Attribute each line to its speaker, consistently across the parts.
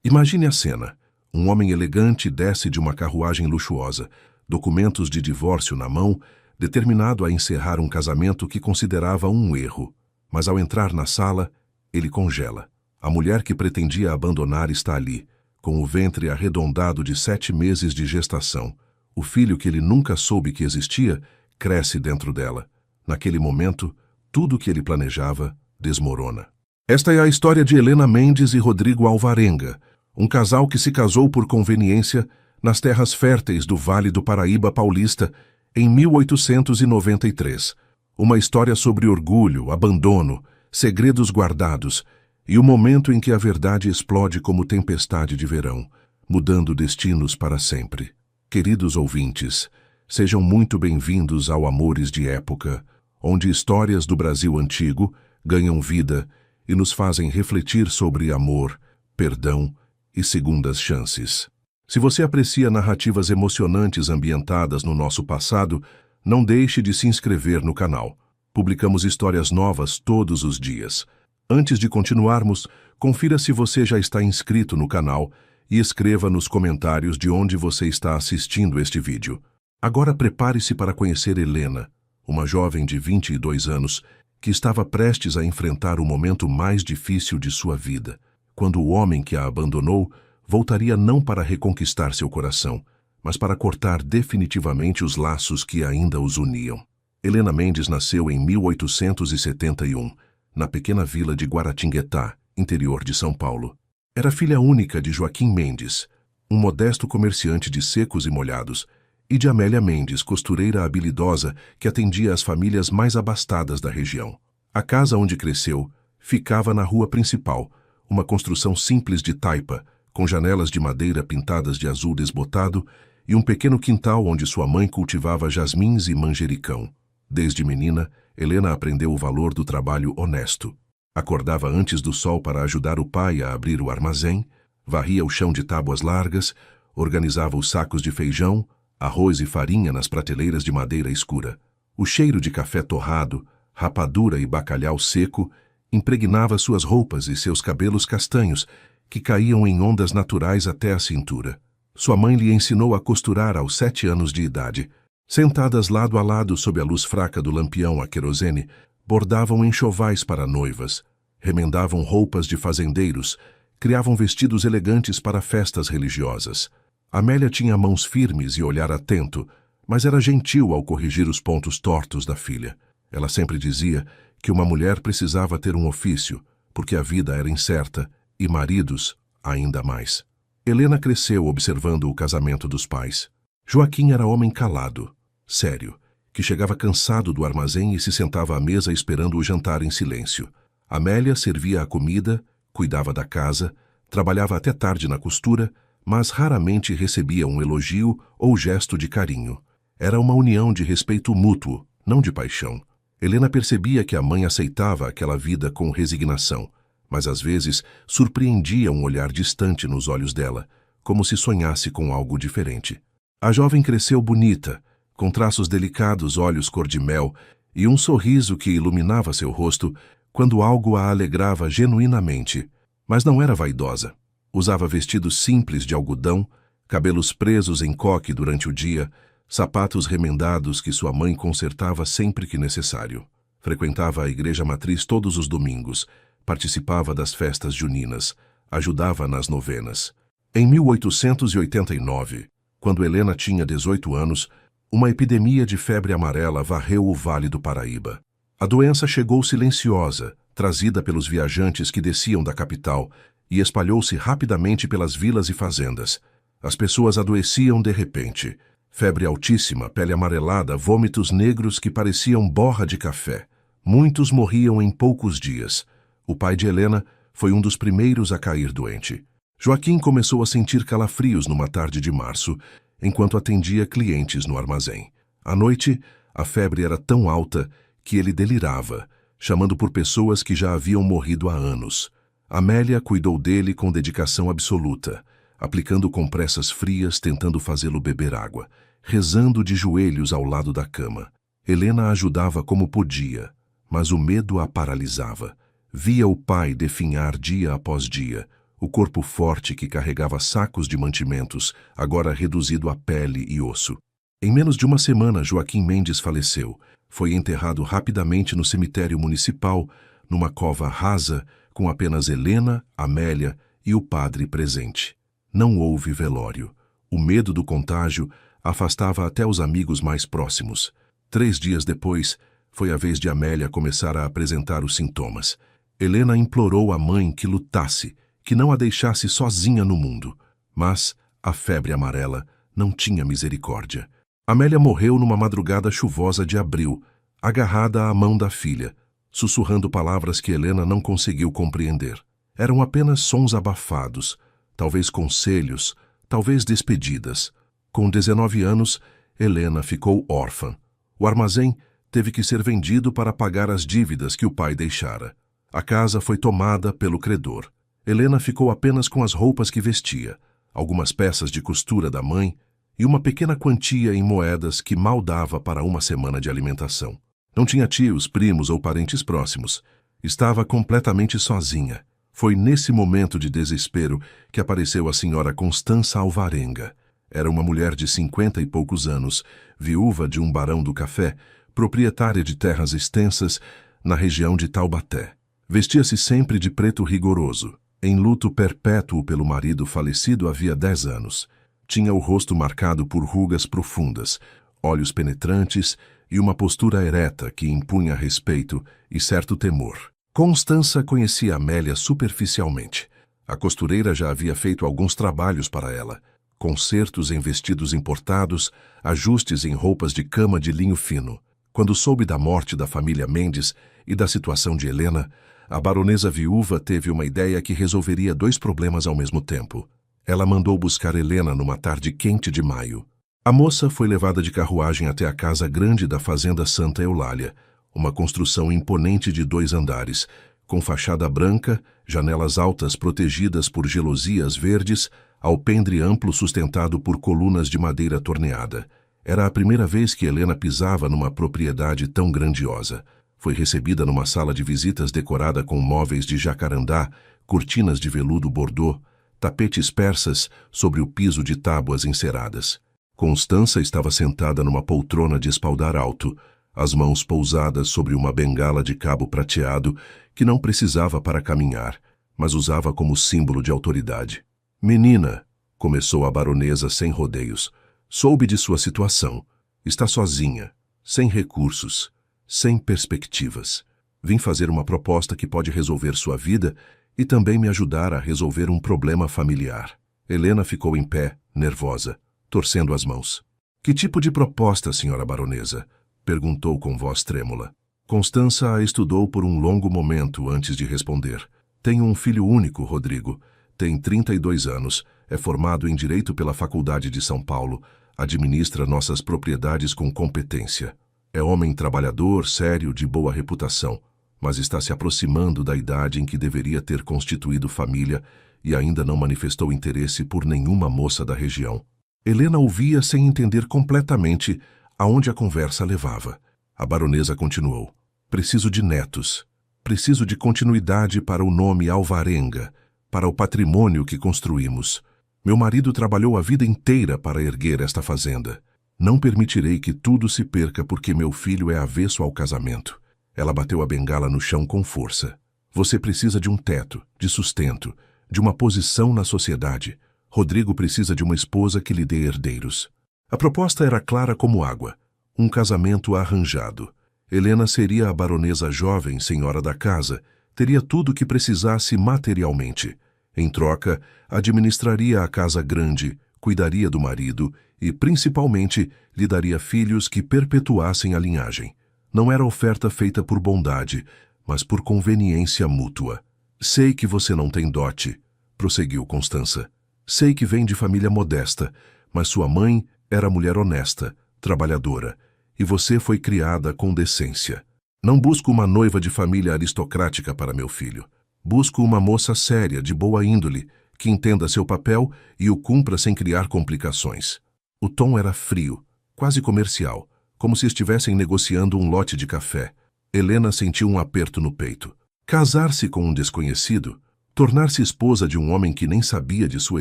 Speaker 1: Imagine a cena. Um homem elegante desce de uma carruagem luxuosa, documentos de divórcio na mão, determinado a encerrar um casamento que considerava um erro. Mas ao entrar na sala, ele congela. A mulher que pretendia abandonar está ali, com o ventre arredondado de 7 meses de gestação. O filho que ele nunca soube que existia cresce dentro dela. Naquele momento, tudo o que ele planejava desmorona. Esta é a história de Helena Mendes e Rodrigo Alvarenga, um casal que se casou por conveniência nas terras férteis do Vale do Paraíba Paulista em 1893. Uma história sobre orgulho, abandono, segredos guardados e o momento em que a verdade explode como tempestade de verão, mudando destinos para sempre. Queridos ouvintes, sejam muito bem-vindos ao Amores de Época, onde histórias do Brasil antigo ganham vida e nos fazem refletir sobre amor, perdão e segundas chances. Se você aprecia narrativas emocionantes ambientadas no nosso passado, não deixe de se inscrever no canal. Publicamos histórias novas todos os dias. Antes de continuarmos, confira se você já está inscrito no canal e escreva nos comentários de onde você está assistindo este vídeo. Agora prepare-se para conhecer Helena, uma jovem de 22 anos que estava prestes a enfrentar o momento mais difícil de sua vida, quando o homem que a abandonou voltaria não para reconquistar seu coração, mas para cortar definitivamente os laços que ainda os uniam. Helena Mendes nasceu em 1871, na pequena vila de Guaratinguetá, interior de São Paulo. Era filha única de Joaquim Mendes, um modesto comerciante de secos e molhados, e de Amélia Mendes, costureira habilidosa que atendia às famílias mais abastadas da região. A casa onde cresceu ficava na rua principal, uma construção simples de taipa, com janelas de madeira pintadas de azul desbotado e um pequeno quintal onde sua mãe cultivava jasmins e manjericão. Desde menina, Helena aprendeu o valor do trabalho honesto. Acordava antes do sol para ajudar o pai a abrir o armazém, varria o chão de tábuas largas, organizava os sacos de feijão, arroz e farinha nas prateleiras de madeira escura. O cheiro de café torrado, rapadura e bacalhau seco impregnava suas roupas e seus cabelos castanhos, que caíam em ondas naturais até a cintura. Sua mãe lhe ensinou a costurar aos 7 anos de idade. Sentadas lado a lado sob a luz fraca do lampião a querosene, bordavam enxovais para noivas, remendavam roupas de fazendeiros, criavam vestidos elegantes para festas religiosas. Amélia tinha mãos firmes e olhar atento, mas era gentil ao corrigir os pontos tortos da filha. Ela sempre dizia que uma mulher precisava ter um ofício, porque a vida era incerta, e maridos ainda mais. Helena cresceu observando o casamento dos pais. Joaquim era homem calado, sério, que chegava cansado do armazém e se sentava à mesa esperando o jantar em silêncio. Amélia servia a comida, cuidava da casa, trabalhava até tarde na costura, mas raramente recebia um elogio ou gesto de carinho. Era uma união de respeito mútuo, não de paixão. Helena percebia que a mãe aceitava aquela vida com resignação, mas às vezes surpreendia um olhar distante nos olhos dela, como se sonhasse com algo diferente. A jovem cresceu bonita, com traços delicados, olhos cor-de-mel e um sorriso que iluminava seu rosto quando algo a alegrava genuinamente, mas não era vaidosa. Usava vestidos simples de algodão, cabelos presos em coque durante o dia, sapatos remendados que sua mãe consertava sempre que necessário. Frequentava a igreja matriz todos os domingos, participava das festas juninas, ajudava nas novenas. Em 1889, quando Helena tinha 18 anos, uma epidemia de febre amarela varreu o Vale do Paraíba. A doença chegou silenciosa, trazida pelos viajantes que desciam da capital, e espalhou-se rapidamente pelas vilas e fazendas. As pessoas adoeciam de repente. Febre altíssima, pele amarelada, vômitos negros que pareciam borra de café. Muitos morriam em poucos dias. O pai de Helena foi um dos primeiros a cair doente. Joaquim começou a sentir calafrios numa tarde de março, enquanto atendia clientes no armazém. À noite, a febre era tão alta que ele delirava, chamando por pessoas que já haviam morrido há anos. Amélia cuidou dele com dedicação absoluta, aplicando compressas frias, tentando fazê-lo beber água, rezando de joelhos ao lado da cama. Helena ajudava como podia, mas o medo a paralisava. Via o pai definhar dia após dia, O corpo forte que carregava sacos de mantimentos, agora reduzido a pele e osso. Em menos de uma semana, Joaquim Mendes faleceu. Foi enterrado rapidamente no cemitério municipal, numa cova rasa, com apenas Helena, Amélia e o padre presente. Não houve velório. O medo do contágio afastava até os amigos mais próximos. 3 dias depois, foi a vez de Amélia começar a apresentar os sintomas. Helena implorou à mãe que lutasse, que não a deixasse sozinha no mundo. Mas a febre amarela não tinha misericórdia. Amélia morreu numa madrugada chuvosa de abril, agarrada à mão da filha, sussurrando palavras que Helena não conseguiu compreender. Eram apenas sons abafados, talvez conselhos, talvez despedidas. Com 19 anos, Helena ficou órfã. O armazém teve que ser vendido para pagar as dívidas que o pai deixara. A casa foi tomada pelo credor. Helena ficou apenas com as roupas que vestia, algumas peças de costura da mãe e uma pequena quantia em moedas que mal dava para uma semana de alimentação. Não tinha tios, primos ou parentes próximos. Estava completamente sozinha. Foi nesse momento de desespero que apareceu a senhora Constança Alvarenga. Era uma mulher de 50 e poucos anos, viúva de um barão do café, proprietária de terras extensas na região de Taubaté. Vestia-se sempre de preto rigoroso, em luto perpétuo pelo marido falecido havia 10 anos. Tinha o rosto marcado por rugas profundas, olhos penetrantes e uma postura ereta que impunha respeito e certo temor. Constança conhecia Amélia superficialmente. A costureira já havia feito alguns trabalhos para ela, consertos em vestidos importados, ajustes em roupas de cama de linho fino. Quando soube da morte da família Mendes e da situação de Helena, a baronesa viúva teve uma ideia que resolveria 2 problemas ao mesmo tempo. Ela mandou buscar Helena numa tarde quente de maio. A moça foi levada de carruagem até a casa grande da fazenda Santa Eulália, uma construção imponente de 2 andares, com fachada branca, janelas altas protegidas por gelosias verdes, alpendre amplo sustentado por colunas de madeira torneada. Era a primeira vez que Helena pisava numa propriedade tão grandiosa. Foi recebida numa sala de visitas decorada com móveis de jacarandá, cortinas de veludo bordô, tapetes persas sobre o piso de tábuas enceradas. Constança estava sentada numa poltrona de espaldar alto, as mãos pousadas sobre uma bengala de cabo prateado que não precisava para caminhar, mas usava como símbolo de autoridade. "Menina", começou a baronesa sem rodeios, "soube de sua situação. Está sozinha, sem recursos, sem perspectivas. Vim fazer uma proposta que pode resolver sua vida e também me ajudar a resolver um problema familiar." Helena ficou em pé, nervosa, torcendo as mãos. "Que tipo de proposta, senhora baronesa?" perguntou com voz trêmula. Constança a estudou por um longo momento antes de responder. "Tenho um filho único, Rodrigo. Tem 32 anos, é formado em Direito pela Faculdade de São Paulo, administra nossas propriedades com competência. É homem trabalhador, sério, de boa reputação, mas está se aproximando da idade em que deveria ter constituído família e ainda não manifestou interesse por nenhuma moça da região." Helena ouvia sem entender completamente aonde a conversa levava. A baronesa continuou. "Preciso de netos. Preciso de continuidade para o nome Alvarenga, para o patrimônio que construímos. Meu marido trabalhou a vida inteira para erguer esta fazenda. Não permitirei que tudo se perca porque meu filho é avesso ao casamento." Ela bateu a bengala no chão com força. "Você precisa de um teto, de sustento, de uma posição na sociedade. Rodrigo precisa de uma esposa que lhe dê herdeiros." A proposta era clara como água. Um casamento arranjado. Helena seria a baronesa jovem, senhora da casa, teria tudo o que precisasse materialmente. Em troca, administraria a casa grande, cuidaria do marido e, principalmente, lhe daria filhos que perpetuassem a linhagem. Não era oferta feita por bondade, mas por conveniência mútua. "Sei que você não tem dote", prosseguiu Constança. "Sei que vem de família modesta, mas sua mãe era mulher honesta, trabalhadora, e você foi criada com decência. Não busco uma noiva de família aristocrática para meu filho. Busco uma moça séria, de boa índole, que entenda seu papel e o cumpra sem criar complicações." O tom era frio, quase comercial, como se estivessem negociando um lote de café. Helena sentiu um aperto no peito. Casar-se com um desconhecido? Tornar-se esposa de um homem que nem sabia de sua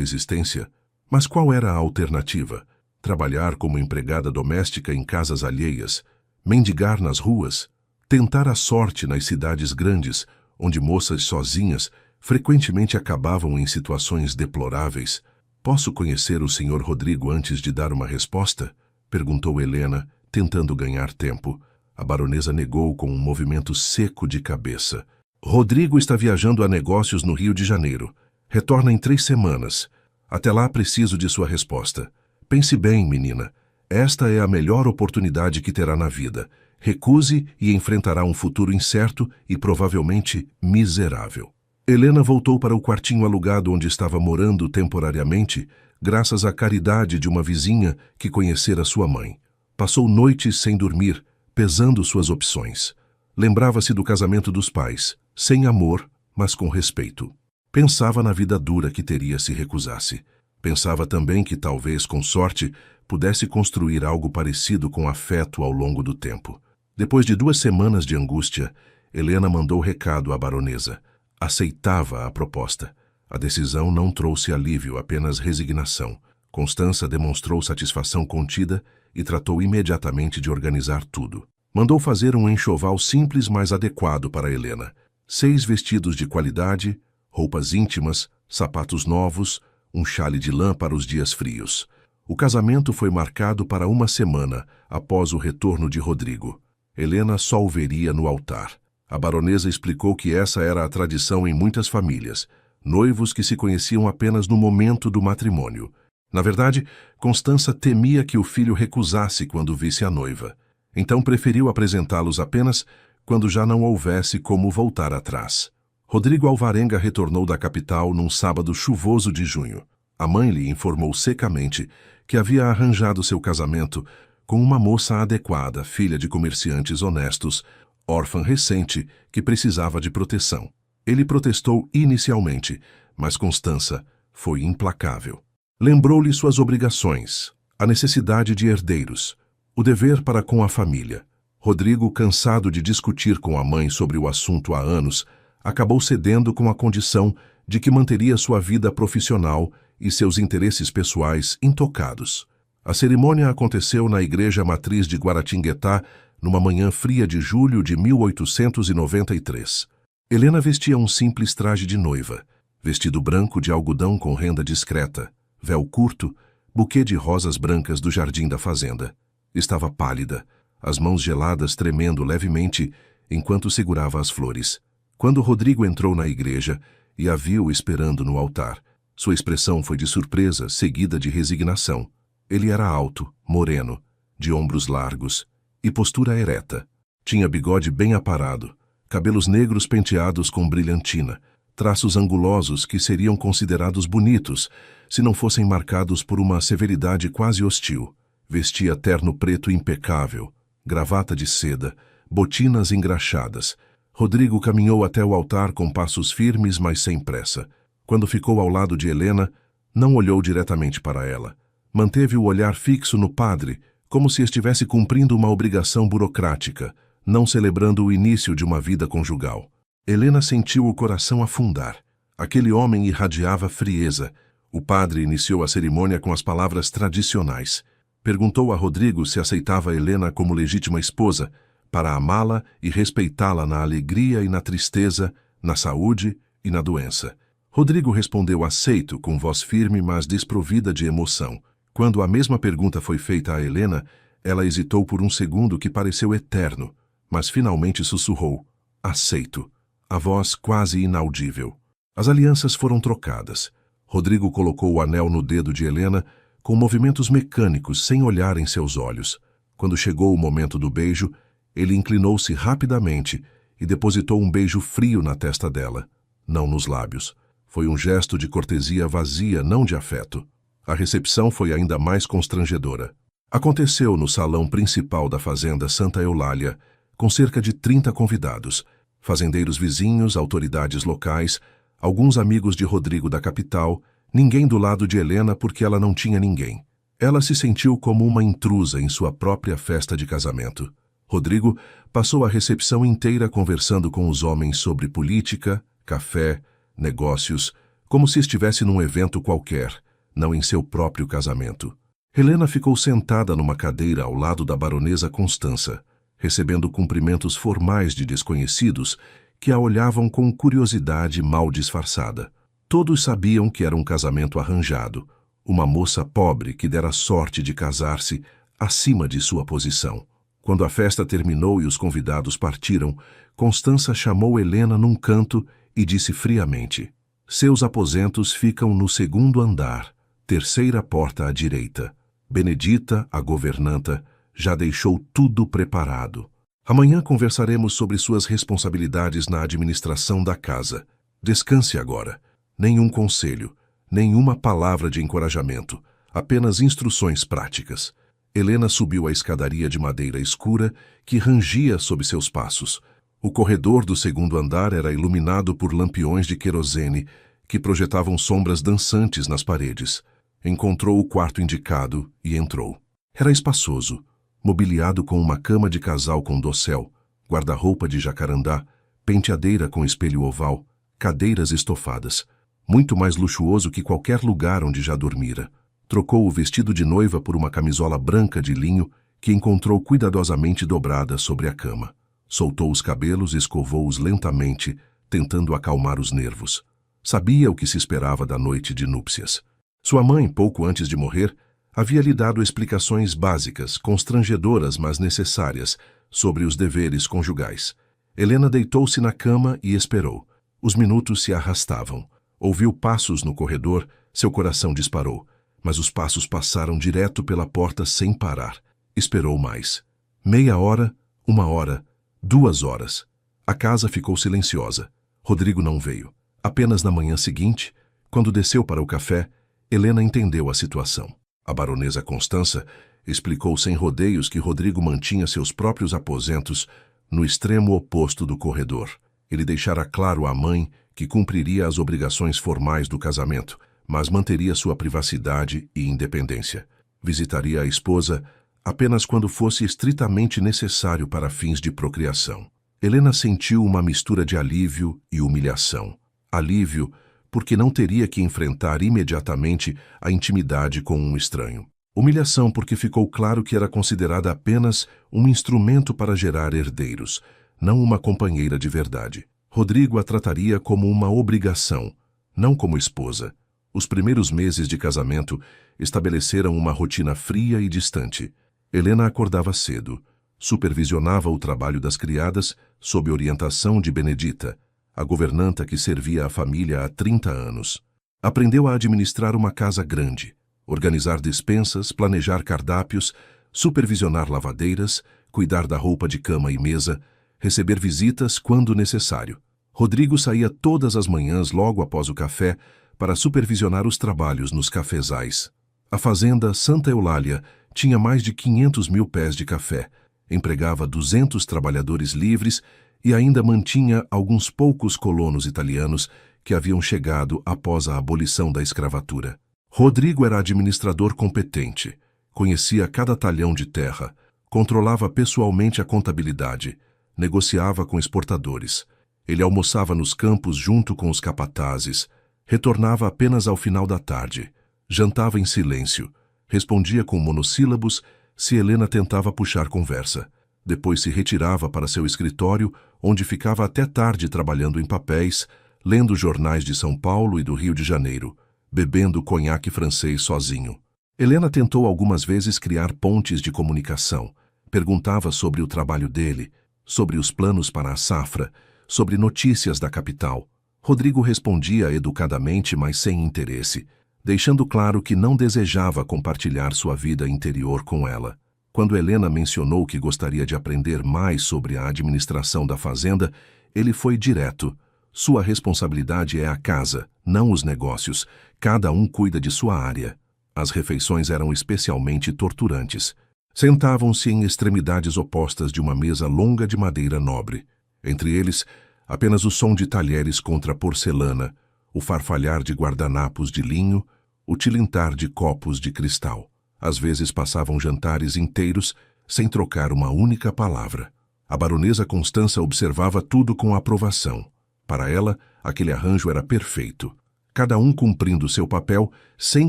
Speaker 1: existência? Mas qual era a alternativa? Trabalhar como empregada doméstica em casas alheias? Mendigar nas ruas? Tentar a sorte nas cidades grandes, onde moças sozinhas frequentemente acabavam em situações deploráveis? Posso conhecer o Sr. Rodrigo antes de dar uma resposta? Perguntou Helena, tentando ganhar tempo. A baronesa negou com um movimento seco de cabeça. Rodrigo está viajando a negócios no Rio de Janeiro. Retorna em 3 semanas. Até lá preciso de sua resposta. Pense bem, menina. Esta é a melhor oportunidade que terá na vida. Recuse e enfrentará um futuro incerto e provavelmente miserável. Helena voltou para o quartinho alugado onde estava morando temporariamente, graças à caridade de uma vizinha que conhecera sua mãe. Passou noites sem dormir, pesando suas opções. Lembrava-se do casamento dos pais, sem amor, mas com respeito. Pensava na vida dura que teria se recusasse. Pensava também que talvez, com sorte, pudesse construir algo parecido com afeto ao longo do tempo. Depois de 2 semanas de angústia, Helena mandou recado à baronesa. Aceitava a proposta. A decisão não trouxe alívio, apenas resignação. Constança demonstrou satisfação contida e tratou imediatamente de organizar tudo. Mandou fazer um enxoval simples, mas adequado para Helena. 6 vestidos de qualidade, roupas íntimas, sapatos novos, um chale de lã para os dias frios. O casamento foi marcado para 1 semana após o retorno de Rodrigo. Helena só o veria no altar. A baronesa explicou que essa era a tradição em muitas famílias, noivos que se conheciam apenas no momento do matrimônio. Na verdade, Constança temia que o filho recusasse quando visse a noiva. Então preferiu apresentá-los apenas quando já não houvesse como voltar atrás. Rodrigo Alvarenga retornou da capital num sábado chuvoso de junho. A mãe lhe informou secamente que havia arranjado seu casamento com uma moça adequada, filha de comerciantes honestos, órfã recente que precisava de proteção. Ele protestou inicialmente, mas Constança foi implacável. Lembrou-lhe suas obrigações, a necessidade de herdeiros, o dever para com a família. Rodrigo, cansado de discutir com a mãe sobre o assunto há anos, acabou cedendo com a condição de que manteria sua vida profissional e seus interesses pessoais intocados. A cerimônia aconteceu na Igreja Matriz de Guaratinguetá, numa manhã fria de julho de 1893. Helena vestia um simples traje de noiva, vestido branco de algodão com renda discreta, véu curto, buquê de rosas brancas do jardim da fazenda. Estava pálida, as mãos geladas tremendo levemente enquanto segurava as flores. Quando Rodrigo entrou na igreja e a viu esperando no altar, sua expressão foi de surpresa, seguida de resignação. Ele era alto, moreno, de ombros largos e postura ereta. Tinha bigode bem aparado, cabelos negros penteados com brilhantina, traços angulosos que seriam considerados bonitos se não fossem marcados por uma severidade quase hostil. Vestia terno preto impecável, gravata de seda, botinas engraxadas. Rodrigo caminhou até o altar com passos firmes, mas sem pressa. Quando ficou ao lado de Helena, não olhou diretamente para ela. Manteve o olhar fixo no padre, como se estivesse cumprindo uma obrigação burocrática, não celebrando o início de uma vida conjugal. Helena sentiu o coração afundar. Aquele homem irradiava frieza. O padre iniciou a cerimônia com as palavras tradicionais. Perguntou a Rodrigo se aceitava Helena como legítima esposa, para amá-la e respeitá-la na alegria e na tristeza, na saúde e na doença. Rodrigo respondeu aceito, com voz firme, mas desprovida de emoção. Quando a mesma pergunta foi feita a Helena, ela hesitou por um segundo que pareceu eterno, mas finalmente sussurrou, aceito, a voz quase inaudível. As alianças foram trocadas. Rodrigo colocou o anel no dedo de Helena, com movimentos mecânicos, sem olhar em seus olhos. Quando chegou o momento do beijo, ele inclinou-se rapidamente e depositou um beijo frio na testa dela, não nos lábios. Foi um gesto de cortesia vazia, não de afeto. A recepção foi ainda mais constrangedora. Aconteceu no salão principal da fazenda Santa Eulália, com cerca de 30 convidados, fazendeiros vizinhos, autoridades locais, alguns amigos de Rodrigo da capital, ninguém do lado de Helena porque ela não tinha ninguém. Ela se sentiu como uma intrusa em sua própria festa de casamento. Rodrigo passou a recepção inteira conversando com os homens sobre política, café, negócios, como se estivesse num evento qualquer, não em seu próprio casamento. Helena ficou sentada numa cadeira ao lado da baronesa Constança, recebendo cumprimentos formais de desconhecidos que a olhavam com curiosidade mal disfarçada. Todos sabiam que era um casamento arranjado, uma moça pobre que dera sorte de casar-se acima de sua posição. Quando a festa terminou e os convidados partiram, Constança chamou Helena num canto e disse friamente: "Seus aposentos ficam no segundo andar, terceira porta à direita. Benedita, a governanta, já deixou tudo preparado. Amanhã conversaremos sobre suas responsabilidades na administração da casa. Descanse agora. Nenhum conselho, nenhuma palavra de encorajamento, apenas instruções práticas." Helena subiu a escadaria de madeira escura que rangia sob seus passos. O corredor do segundo andar era iluminado por lampiões de querosene que projetavam sombras dançantes nas paredes. Encontrou o quarto indicado e entrou. Era espaçoso, mobiliado com uma cama de casal com dossel, guarda-roupa de jacarandá, penteadeira com espelho oval, cadeiras estofadas. Muito mais luxuoso que qualquer lugar onde já dormira. Trocou o vestido de noiva por uma camisola branca de linho que encontrou cuidadosamente dobrada sobre a cama. Soltou os cabelos e escovou-os lentamente, tentando acalmar os nervos. Sabia o que se esperava da noite de núpcias. Sua mãe, pouco antes de morrer, havia lhe dado explicações básicas, constrangedoras, mas necessárias, sobre os deveres conjugais. Helena deitou-se na cama e esperou. Os minutos se arrastavam. Ouviu passos no corredor, seu coração disparou. Mas os passos passaram direto pela porta sem parar. Esperou mais. Meia hora, 1 hora, 2 horas. A casa ficou silenciosa. Rodrigo não veio. Apenas na manhã seguinte, quando desceu para o café, Helena entendeu a situação. A baronesa Constança explicou sem rodeios que Rodrigo mantinha seus próprios aposentos no extremo oposto do corredor. Ele deixara claro à mãe que cumpriria as obrigações formais do casamento, mas manteria sua privacidade e independência. Visitaria a esposa apenas quando fosse estritamente necessário para fins de procriação. Helena sentiu uma mistura de alívio e humilhação. Alívio porque não teria que enfrentar imediatamente a intimidade com um estranho. Humilhação porque ficou claro que era considerada apenas um instrumento para gerar herdeiros, não uma companheira de verdade. Rodrigo a trataria como uma obrigação, não como esposa. Os primeiros meses de casamento estabeleceram uma rotina fria e distante. Helena acordava cedo, supervisionava o trabalho das criadas sob orientação de Benedita, a governanta que servia a família há 30 anos. Aprendeu a administrar uma casa grande, organizar despensas, planejar cardápios, supervisionar lavadeiras, cuidar da roupa de cama e mesa, receber visitas quando necessário. Rodrigo saía todas as manhãs logo após o café para supervisionar os trabalhos nos cafezais. A fazenda Santa Eulália tinha mais de 500 mil pés de café, empregava 200 trabalhadores livres e ainda mantinha alguns poucos colonos italianos que haviam chegado após a abolição da escravatura. Rodrigo era administrador competente, conhecia cada talhão de terra, controlava pessoalmente a contabilidade, negociava com exportadores. Ele almoçava nos campos junto com os capatazes, retornava apenas ao final da tarde, jantava em silêncio, respondia com monossílabos se Helena tentava puxar conversa. Depois se retirava para seu escritório, onde ficava até tarde trabalhando em papéis, lendo jornais de São Paulo e do Rio de Janeiro, bebendo conhaque francês sozinho. Helena tentou algumas vezes criar pontes de comunicação. Perguntava sobre o trabalho dele, sobre os planos para a safra, sobre notícias da capital. Rodrigo respondia educadamente, mas sem interesse, deixando claro que não desejava compartilhar sua vida interior com ela. Quando Helena mencionou que gostaria de aprender mais sobre a administração da fazenda, ele foi direto. Sua responsabilidade é a casa, não os negócios. Cada um cuida de sua área. As refeições eram especialmente torturantes. Sentavam-se em extremidades opostas de uma mesa longa de madeira nobre. Entre eles, apenas o som de talheres contra porcelana, o farfalhar de guardanapos de linho, o tilintar de copos de cristal. Às vezes passavam jantares inteiros sem trocar uma única palavra. A baronesa Constança observava tudo com aprovação. Para ela, aquele arranjo era perfeito. Cada um cumprindo seu papel, sem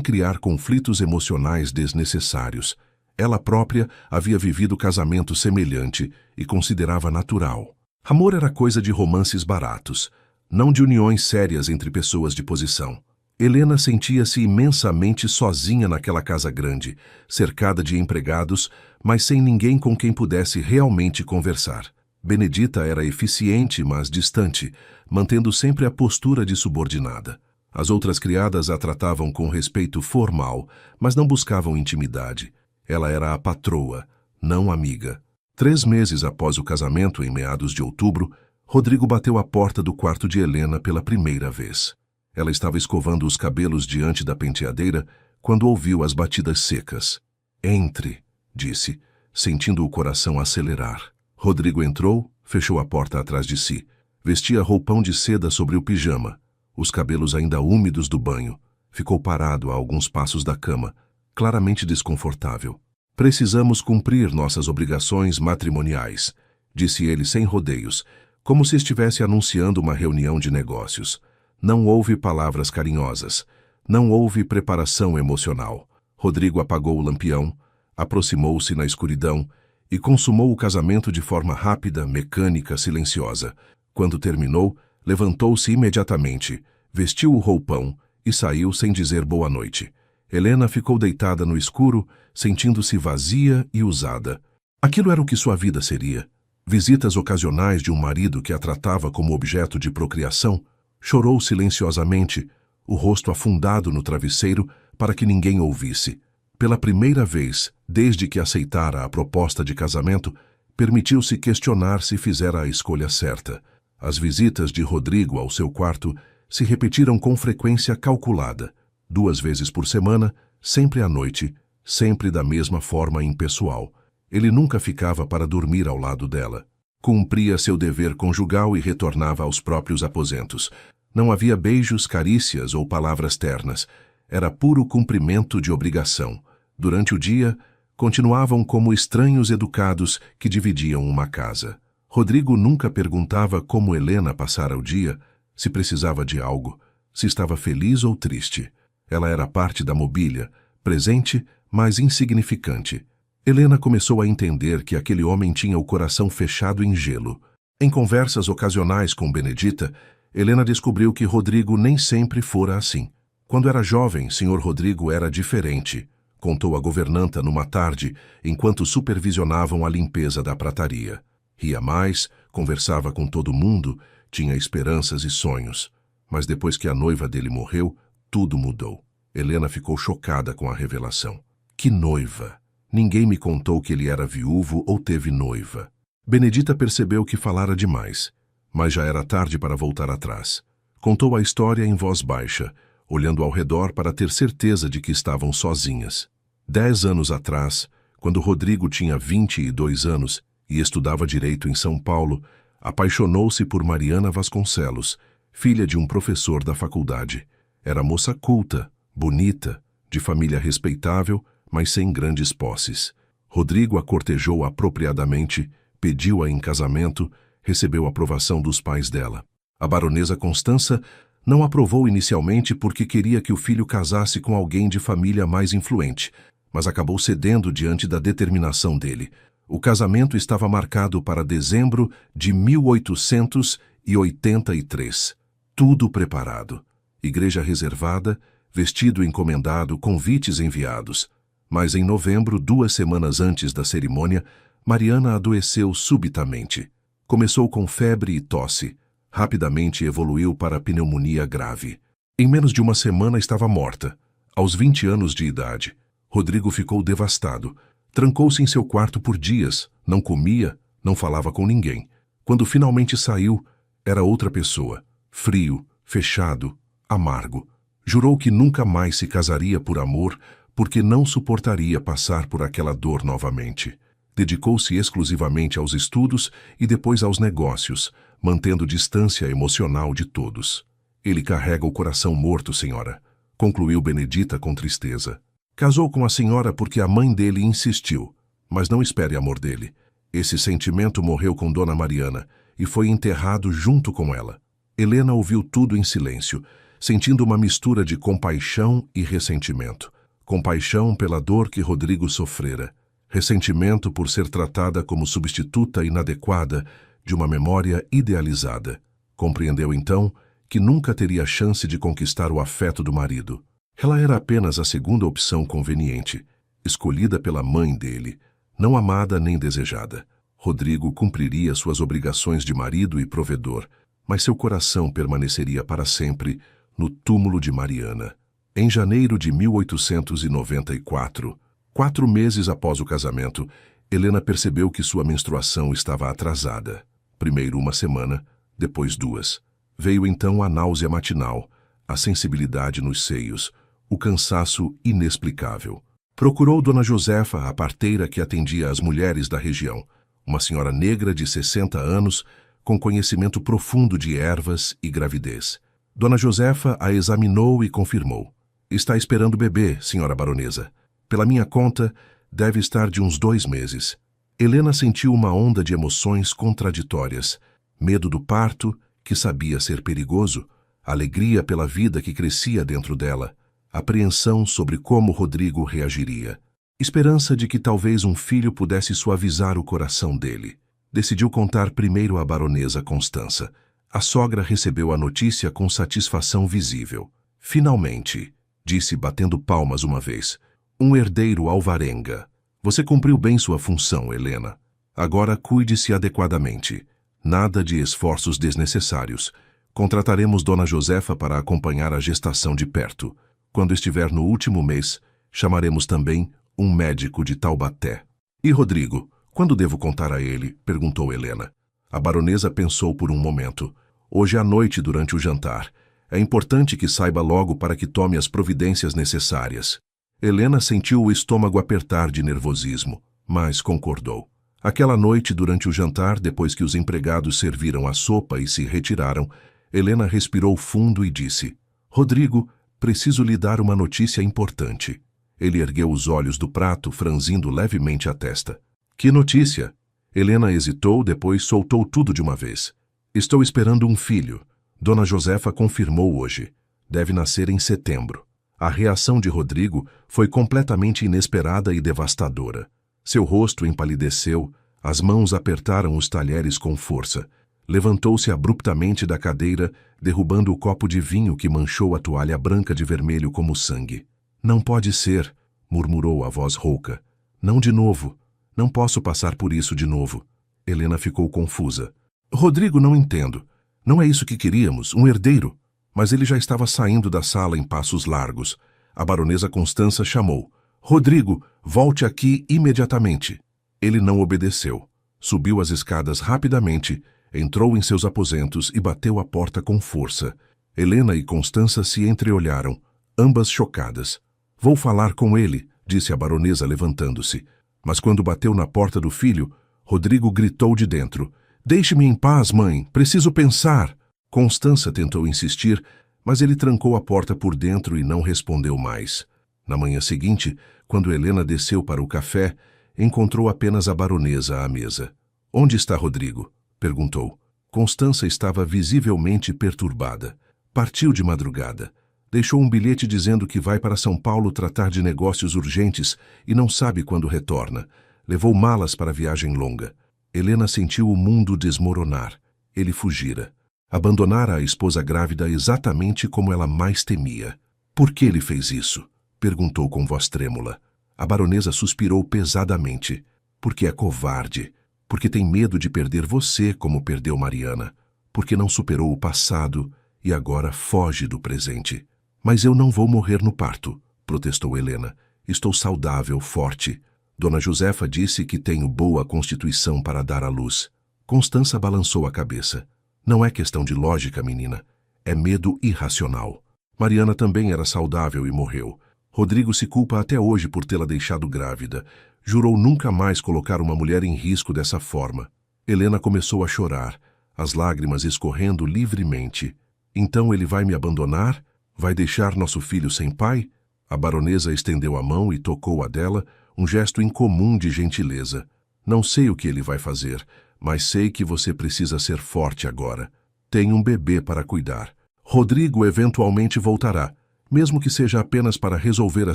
Speaker 1: criar conflitos emocionais desnecessários. Ela própria havia vivido casamento semelhante e considerava natural. Amor era coisa de romances baratos, não de uniões sérias entre pessoas de posição. Helena sentia-se imensamente sozinha naquela casa grande, cercada de empregados, mas sem ninguém com quem pudesse realmente conversar. Benedita era eficiente, mas distante, mantendo sempre a postura de subordinada. As outras criadas a tratavam com respeito formal, mas não buscavam intimidade. Ela era a patroa, não amiga. 3 meses após o casamento, em meados de outubro, Rodrigo bateu à porta do quarto de Helena pela primeira vez. Ela estava escovando os cabelos diante da penteadeira quando ouviu as batidas secas. "Entre", disse, sentindo o coração acelerar. Rodrigo entrou, fechou a porta atrás de si. Vestia roupão de seda sobre o pijama, os cabelos ainda úmidos do banho. Ficou parado a alguns passos da cama, claramente desconfortável. "Precisamos cumprir nossas obrigações matrimoniais", disse ele sem rodeios, como se estivesse anunciando uma reunião de negócios. Não houve palavras carinhosas. Não houve preparação emocional. Rodrigo apagou o lampião, aproximou-se na escuridão e consumou o casamento de forma rápida, mecânica, silenciosa. Quando terminou, levantou-se imediatamente, vestiu o roupão e saiu sem dizer boa noite. Helena ficou deitada no escuro, sentindo-se vazia e usada. Aquilo era o que sua vida seria. Visitas ocasionais de um marido que a tratava como objeto de procriação. Chorou silenciosamente, o rosto afundado no travesseiro para que ninguém ouvisse. Pela primeira vez, desde que aceitara a proposta de casamento, permitiu-se questionar se fizera a escolha certa. As visitas de Rodrigo ao seu quarto se repetiram com frequência calculada, 2 vezes por semana, sempre à noite, sempre da mesma forma impessoal. Ele nunca ficava para dormir ao lado dela. Cumpria seu dever conjugal e retornava aos próprios aposentos. Não havia beijos, carícias ou palavras ternas. Era puro cumprimento de obrigação. Durante o dia, continuavam como estranhos educados que dividiam uma casa. Rodrigo nunca perguntava como Helena passara o dia, se precisava de algo, se estava feliz ou triste. Ela era parte da mobília, presente, mas insignificante. Helena começou a entender que aquele homem tinha o coração fechado em gelo. Em conversas ocasionais com Benedita, Helena descobriu que Rodrigo nem sempre fora assim. Quando era jovem, Sr. Rodrigo era diferente, contou a governanta numa tarde, enquanto supervisionavam a limpeza da prataria. Ria mais, conversava com todo mundo, tinha esperanças e sonhos. Mas depois que a noiva dele morreu, tudo mudou. Helena ficou chocada com a revelação. Que noiva! Ninguém me contou que ele era viúvo ou teve noiva. Benedita percebeu que falara demais, mas já era tarde para voltar atrás. Contou a história em voz baixa, olhando ao redor para ter certeza de que estavam sozinhas. 10 anos atrás, quando Rodrigo tinha 22 anos e estudava direito em São Paulo, apaixonou-se por Mariana Vasconcelos, filha de um professor da faculdade. Era moça culta, bonita, de família respeitável, mas sem grandes posses. Rodrigo a cortejou apropriadamente, pediu-a em casamento, recebeu a aprovação dos pais dela. A baronesa Constança não aprovou inicialmente porque queria que o filho casasse com alguém de família mais influente, mas acabou cedendo diante da determinação dele. O casamento estava marcado para dezembro de 1883. Tudo preparado. Igreja reservada, vestido encomendado, convites enviados. Mas em novembro, 2 semanas antes da cerimônia, Mariana adoeceu subitamente. Começou com febre e tosse. Rapidamente evoluiu para pneumonia grave. Em menos de uma semana estava morta. Aos 20 anos de idade, Rodrigo ficou devastado. Trancou-se em seu quarto por dias, não comia, não falava com ninguém. Quando finalmente saiu, era outra pessoa. Frio, fechado, amargo. Jurou que nunca mais se casaria por amor, porque não suportaria passar por aquela dor novamente. Dedicou-se exclusivamente aos estudos e depois aos negócios, mantendo distância emocional de todos. Ele carrega o coração morto, senhora, concluiu Benedita com tristeza. Casou com a senhora porque a mãe dele insistiu, mas não espere amor dele. Esse sentimento morreu com Dona Mariana e foi enterrado junto com ela. Helena ouviu tudo em silêncio, sentindo uma mistura de compaixão e ressentimento. Compaixão pela dor que Rodrigo sofrera, ressentimento por ser tratada como substituta inadequada de uma memória idealizada. Compreendeu então que nunca teria chance de conquistar o afeto do marido. Ela era apenas a segunda opção conveniente, escolhida pela mãe dele, não amada nem desejada. Rodrigo cumpriria suas obrigações de marido e provedor, mas seu coração permaneceria para sempre no túmulo de Mariana. Em janeiro de 1894, 4 meses após o casamento, Helena percebeu que sua menstruação estava atrasada. Primeiro 1 semana, depois 2. Veio então a náusea matinal, a sensibilidade nos seios, o cansaço inexplicável. Procurou Dona Josefa, a parteira que atendia as mulheres da região, uma senhora negra de 60 anos, com conhecimento profundo de ervas e gravidez. Dona Josefa a examinou e confirmou. Está esperando o bebê, senhora baronesa. Pela minha conta, deve estar de uns 2 meses. Helena sentiu uma onda de emoções contraditórias. Medo do parto, que sabia ser perigoso, alegria pela vida que crescia dentro dela, apreensão sobre como Rodrigo reagiria, esperança de que talvez um filho pudesse suavizar o coração dele. Decidiu contar primeiro à baronesa Constança. A sogra recebeu a notícia com satisfação visível. Finalmente, disse batendo palmas uma vez, um herdeiro alvarenga. Você cumpriu bem sua função, Helena. Agora cuide-se adequadamente. Nada de esforços desnecessários. Contrataremos Dona Josefa para acompanhar a gestação de perto. Quando estiver no último mês, chamaremos também um médico de Taubaté. E Rodrigo, quando devo contar a ele? Perguntou Helena. A baronesa pensou por um momento. Hoje à noite, durante o jantar. É importante que saiba logo para que tome as providências necessárias. Helena sentiu o estômago apertar de nervosismo, mas concordou. Aquela noite, durante o jantar, depois que os empregados serviram a sopa e se retiraram, Helena respirou fundo e disse: Rodrigo, preciso lhe dar uma notícia importante. Ele ergueu os olhos do prato, franzindo levemente a testa. Que notícia? Helena hesitou, depois soltou tudo de uma vez. Estou esperando um filho. Dona Josefa confirmou hoje. Deve nascer em setembro. A reação de Rodrigo foi completamente inesperada e devastadora. Seu rosto empalideceu, as mãos apertaram os talheres com força. Levantou-se abruptamente da cadeira, derrubando o copo de vinho que manchou a toalha branca de vermelho como sangue. Não pode ser, murmurou a voz rouca. Não de novo. Não posso passar por isso de novo. Helena ficou confusa. Rodrigo, não entendo. Não é isso que queríamos, um herdeiro. Mas ele já estava saindo da sala em passos largos. A baronesa Constança chamou. Rodrigo, volte aqui imediatamente. Ele não obedeceu. Subiu as escadas rapidamente, entrou em seus aposentos e bateu a porta com força. Helena e Constança se entreolharam, ambas chocadas. Vou falar com ele, disse a baronesa levantando-se. Mas quando bateu na porta do filho, Rodrigo gritou de dentro. Deixe-me em paz, mãe, preciso pensar. Constança tentou insistir, mas ele trancou a porta por dentro e não respondeu mais. Na manhã seguinte, quando Helena desceu para o café, encontrou apenas a baronesa à mesa. Onde está Rodrigo? Perguntou. Constança estava visivelmente perturbada. Partiu de madrugada. Deixou um bilhete dizendo que vai para São Paulo tratar de negócios urgentes e não sabe quando retorna. Levou malas para a viagem longa. Helena sentiu o mundo desmoronar. Ele fugira. Abandonara a esposa grávida exatamente como ela mais temia. Por que ele fez isso? Perguntou com voz trêmula. A baronesa suspirou pesadamente. Porque é covarde. Porque tem medo de perder você como perdeu Mariana. Porque não superou o passado e agora foge do presente. Mas eu não vou morrer no parto, protestou Helena. Estou saudável, forte. Dona Josefa disse que tenho boa constituição para dar à luz. Constança balançou a cabeça. Não é questão de lógica, menina. É medo irracional. Mariana também era saudável e morreu. Rodrigo se culpa até hoje por tê-la deixado grávida. Jurou nunca mais colocar uma mulher em risco dessa forma. Helena começou a chorar, as lágrimas escorrendo livremente. Então ele vai me abandonar? Vai deixar nosso filho sem pai? A baronesa estendeu a mão e tocou a dela, um gesto incomum de gentileza. Não sei o que ele vai fazer, mas sei que você precisa ser forte agora. Tem um bebê para cuidar. Rodrigo eventualmente voltará, mesmo que seja apenas para resolver a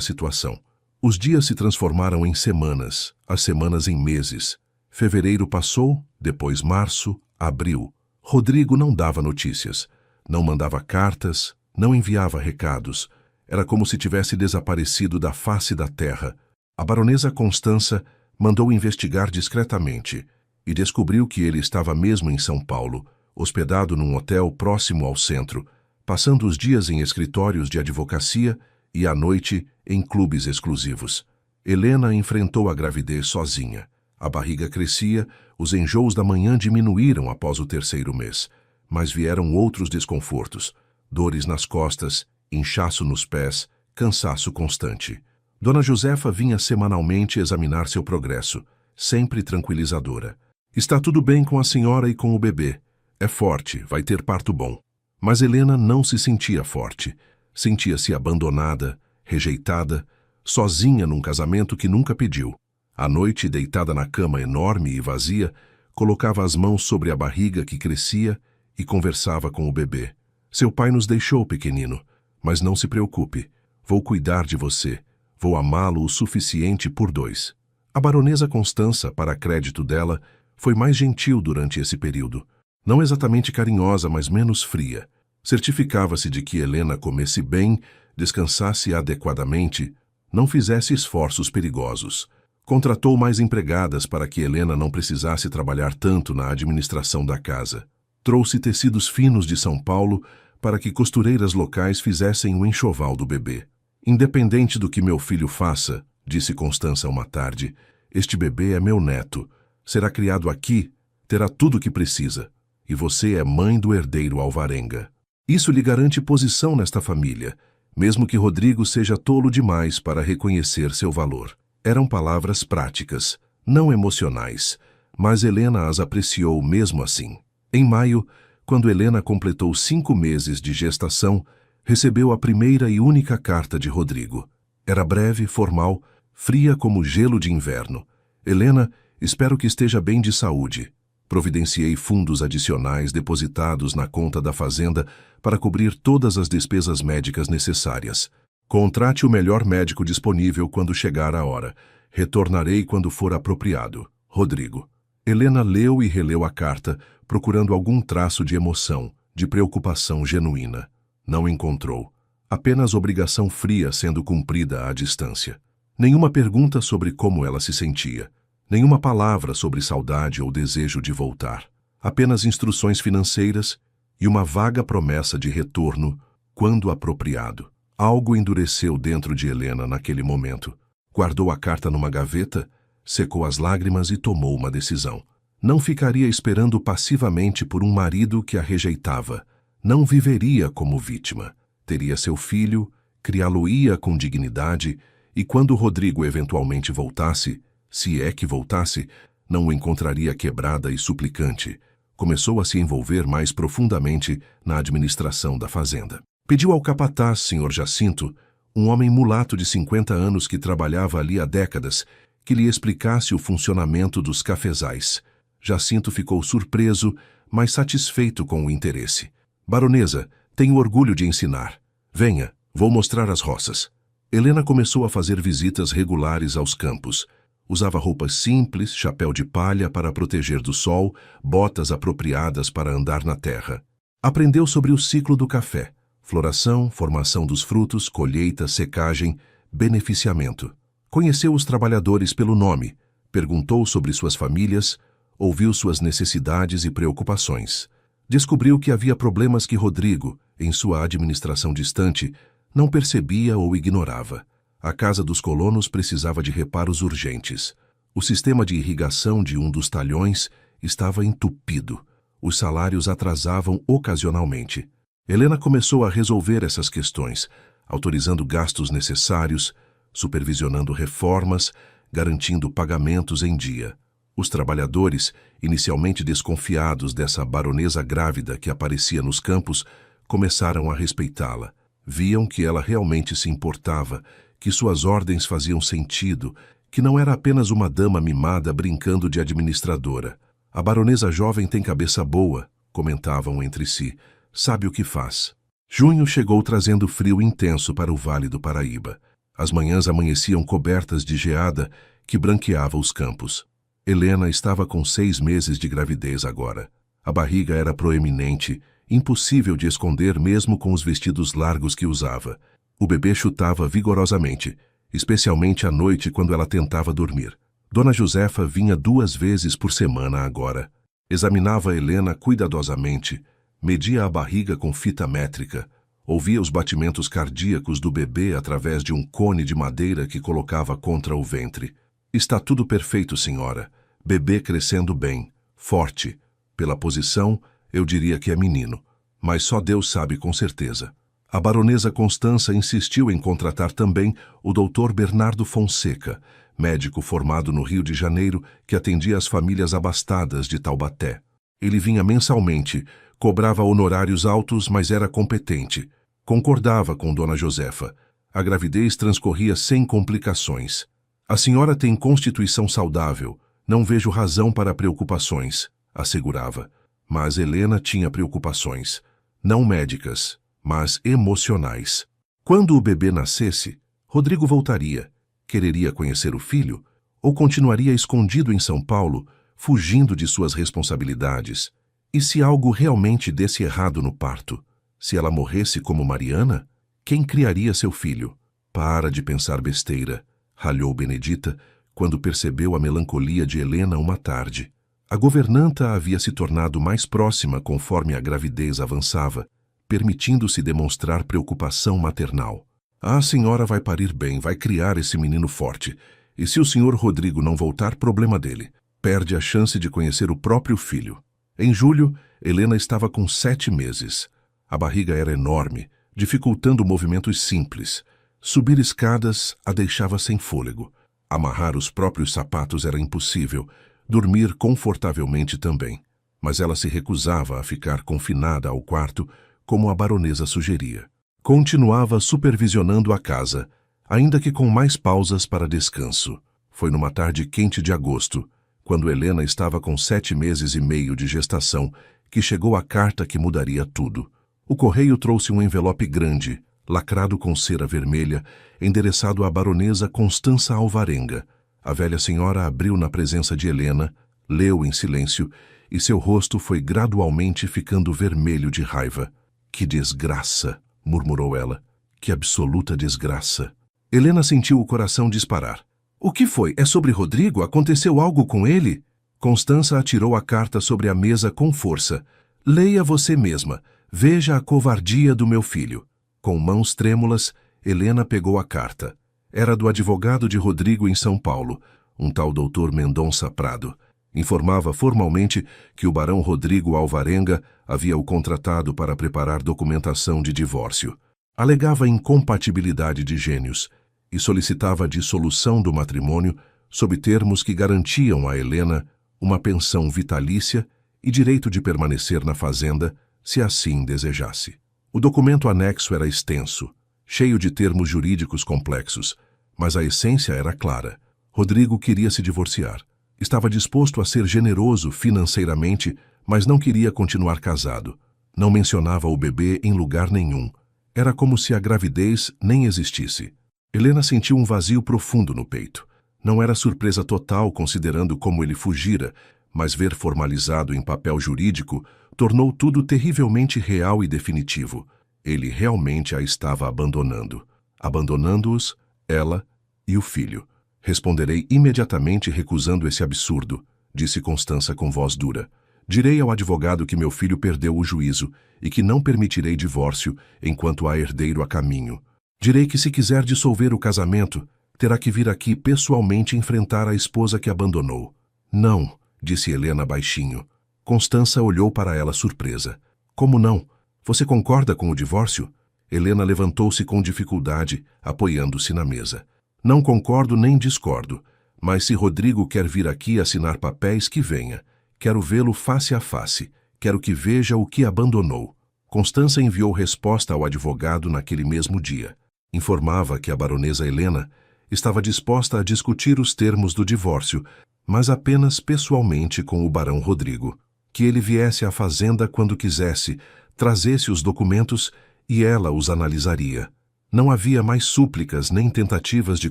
Speaker 1: situação. Os dias se transformaram em semanas, as semanas em meses. Fevereiro passou, depois março, abril. Rodrigo não dava notícias, não mandava cartas, não enviava recados. Era como se tivesse desaparecido da face da terra. A baronesa Constança mandou investigar discretamente e descobriu que ele estava mesmo em São Paulo, hospedado num hotel próximo ao centro, passando os dias em escritórios de advocacia e à noite em clubes exclusivos. Helena enfrentou a gravidez sozinha. A barriga crescia, os enjoos da manhã diminuíram após o 3º mês, mas vieram outros desconfortos, dores nas costas, inchaço nos pés, cansaço constante. Dona Josefa vinha semanalmente examinar seu progresso, sempre tranquilizadora. Está tudo bem com a senhora e com o bebê. É forte, vai ter parto bom. Mas Helena não se sentia forte. Sentia-se abandonada, rejeitada, sozinha num casamento que nunca pediu. À noite, deitada na cama enorme e vazia, colocava as mãos sobre a barriga que crescia e conversava com o bebê. Seu pai nos deixou, pequenino, mas não se preocupe. Vou cuidar de você. Vou amá-lo o suficiente por 2. A baronesa Constança, para crédito dela, foi mais gentil durante esse período. Não exatamente carinhosa, mas menos fria. Certificava-se de que Helena comesse bem, descansasse adequadamente, não fizesse esforços perigosos. Contratou mais empregadas para que Helena não precisasse trabalhar tanto na administração da casa. Trouxe tecidos finos de São Paulo para que costureiras locais fizessem o enxoval do bebê. Independente do que meu filho faça, disse Constança uma tarde, este bebê é meu neto. Será criado aqui, terá tudo o que precisa. E você é mãe do herdeiro Alvarenga. Isso lhe garante posição nesta família, mesmo que Rodrigo seja tolo demais para reconhecer seu valor. Eram palavras práticas, não emocionais, mas Helena as apreciou mesmo assim. Em maio, quando Helena completou 5 meses de gestação, recebeu a primeira e única carta de Rodrigo. Era breve, formal, fria como gelo de inverno. Helena, espero que esteja bem de saúde. Providenciei fundos adicionais depositados na conta da fazenda para cobrir todas as despesas médicas necessárias. Contrate o melhor médico disponível quando chegar a hora. Retornarei quando for apropriado. Rodrigo. Helena leu e releu a carta, procurando algum traço de emoção, de preocupação genuína. Não encontrou. Apenas obrigação fria sendo cumprida à distância. Nenhuma pergunta sobre como ela se sentia. Nenhuma palavra sobre saudade ou desejo de voltar. Apenas instruções financeiras e uma vaga promessa de retorno quando apropriado. Algo endureceu dentro de Helena naquele momento. Guardou a carta numa gaveta, secou as lágrimas e tomou uma decisão. Não ficaria esperando passivamente por um marido que a rejeitava. Não viveria como vítima. Teria seu filho, criá-lo-ia com dignidade e quando Rodrigo eventualmente voltasse, se é que voltasse, não o encontraria quebrada e suplicante. Começou a se envolver mais profundamente na administração da fazenda. Pediu ao capataz, Sr. Jacinto, um homem mulato de 50 anos que trabalhava ali há décadas, que lhe explicasse o funcionamento dos cafezais. Jacinto ficou surpreso, mas satisfeito com o interesse. Baronesa, tenho orgulho de ensinar. Venha, vou mostrar as roças. Helena começou a fazer visitas regulares aos campos. Usava roupas simples, chapéu de palha para proteger do sol, botas apropriadas para andar na terra. Aprendeu sobre o ciclo do café. Floração, formação dos frutos, colheita, secagem, beneficiamento. Conheceu os trabalhadores pelo nome, perguntou sobre suas famílias, ouviu suas necessidades e preocupações. Descobriu que havia problemas que Rodrigo, em sua administração distante, não percebia ou ignorava. A casa dos colonos precisava de reparos urgentes. O sistema de irrigação de um dos talhões estava entupido. Os salários atrasavam ocasionalmente. Helena começou a resolver essas questões, autorizando gastos necessários, supervisionando reformas, garantindo pagamentos em dia. Os trabalhadores, inicialmente desconfiados dessa baronesa grávida que aparecia nos campos, começaram a respeitá-la. Viam que ela realmente se importava, que suas ordens faziam sentido, que não era apenas uma dama mimada brincando de administradora. A baronesa jovem tem cabeça boa, comentavam entre si. Sabe o que faz. Junho chegou trazendo frio intenso para o Vale do Paraíba. As manhãs amanheciam cobertas de geada que branqueava os campos. Helena estava com 6 meses de gravidez agora. A barriga era proeminente, impossível de esconder mesmo com os vestidos largos que usava. O bebê chutava vigorosamente, especialmente à noite quando ela tentava dormir. Dona Josefa vinha 2 vezes por semana agora. Examinava Helena cuidadosamente, media a barriga com fita métrica, ouvia os batimentos cardíacos do bebê através de um cone de madeira que colocava contra o ventre. Está tudo perfeito, senhora. Bebê crescendo bem, forte. Pela posição, eu diria que é menino, mas só Deus sabe com certeza. A baronesa Constança insistiu em contratar também o Dr. Bernardo Fonseca, médico formado no Rio de Janeiro que atendia as famílias abastadas de Taubaté. Ele vinha mensalmente, cobrava honorários altos, mas era competente. Concordava com Dona Josefa. A gravidez transcorria sem complicações. A senhora tem constituição saudável, não vejo razão para preocupações, assegurava. Mas Helena tinha preocupações, não médicas, mas emocionais. Quando o bebê nascesse, Rodrigo voltaria, quereria conhecer o filho, ou continuaria escondido em São Paulo, fugindo de suas responsabilidades? E se algo realmente desse errado no parto? Se ela morresse como Mariana, quem criaria seu filho? Para de pensar besteira, ralhou Benedita, quando percebeu a melancolia de Helena uma tarde. A governanta havia se tornado mais próxima conforme a gravidez avançava, permitindo-se demonstrar preocupação maternal. A senhora vai parir bem, vai criar esse menino forte. E se o senhor Rodrigo não voltar, problema dele. Perde a chance de conhecer o próprio filho. Em julho, Helena estava com 7 meses. A barriga era enorme, dificultando movimentos simples. Subir escadas a deixava sem fôlego. Amarrar os próprios sapatos era impossível. Dormir confortavelmente também. Mas ela se recusava a ficar confinada ao quarto, como a baronesa sugeria. Continuava supervisionando a casa, ainda que com mais pausas para descanso. Foi numa tarde quente de agosto, quando Helena estava com 7 meses e meio de gestação, que chegou a carta que mudaria tudo. O correio trouxe um envelope grande, lacrado com cera vermelha, endereçado à baronesa Constança Alvarenga. A velha senhora abriu na presença de Helena, leu em silêncio, e seu rosto foi gradualmente ficando vermelho de raiva. Que desgraça, murmurou ela. Que absoluta desgraça. Helena sentiu o coração disparar. O que foi? É sobre Rodrigo? Aconteceu algo com ele? Constança atirou a carta sobre a mesa com força. Leia você mesma. Veja a covardia do meu filho. Com mãos trêmulas, Helena pegou a carta. Era do advogado de Rodrigo em São Paulo, um tal Dr. Mendonça Prado. Informava formalmente que o barão Rodrigo Alvarenga havia o contratado para preparar documentação de divórcio. Alegava incompatibilidade de gênios e solicitava a dissolução do matrimônio sob termos que garantiam a Helena uma pensão vitalícia e direito de permanecer na fazenda, se assim desejasse. O documento anexo era extenso, cheio de termos jurídicos complexos, mas a essência era clara. Rodrigo queria se divorciar. Estava disposto a ser generoso financeiramente, mas não queria continuar casado. Não mencionava o bebê em lugar nenhum. Era como se a gravidez nem existisse. Helena sentiu um vazio profundo no peito. Não era surpresa total considerando como ele fugira, mas ver formalizado em papel jurídico tornou tudo terrivelmente real e definitivo. Ele realmente a estava abandonando. Abandonando-os, ela e o filho. Responderei imediatamente recusando esse absurdo, disse Constança com voz dura. Direi ao advogado que meu filho perdeu o juízo e que não permitirei divórcio enquanto há herdeiro a caminho. Direi que se quiser dissolver o casamento, terá que vir aqui pessoalmente enfrentar a esposa que abandonou. Não, disse Helena baixinho. Constança olhou para ela surpresa. Como não? Você concorda com o divórcio? Helena levantou-se com dificuldade, apoiando-se na mesa. Não concordo nem discordo, mas se Rodrigo quer vir aqui assinar papéis, que venha. Quero vê-lo face a face. Quero que veja o que abandonou. Constança enviou resposta ao advogado naquele mesmo dia. Informava que a baronesa Helena estava disposta a discutir os termos do divórcio, mas apenas pessoalmente com o barão Rodrigo. que ele viesse à fazenda quando quisesse, trazesse os documentos e ela os analisaria. Não havia mais súplicas nem tentativas de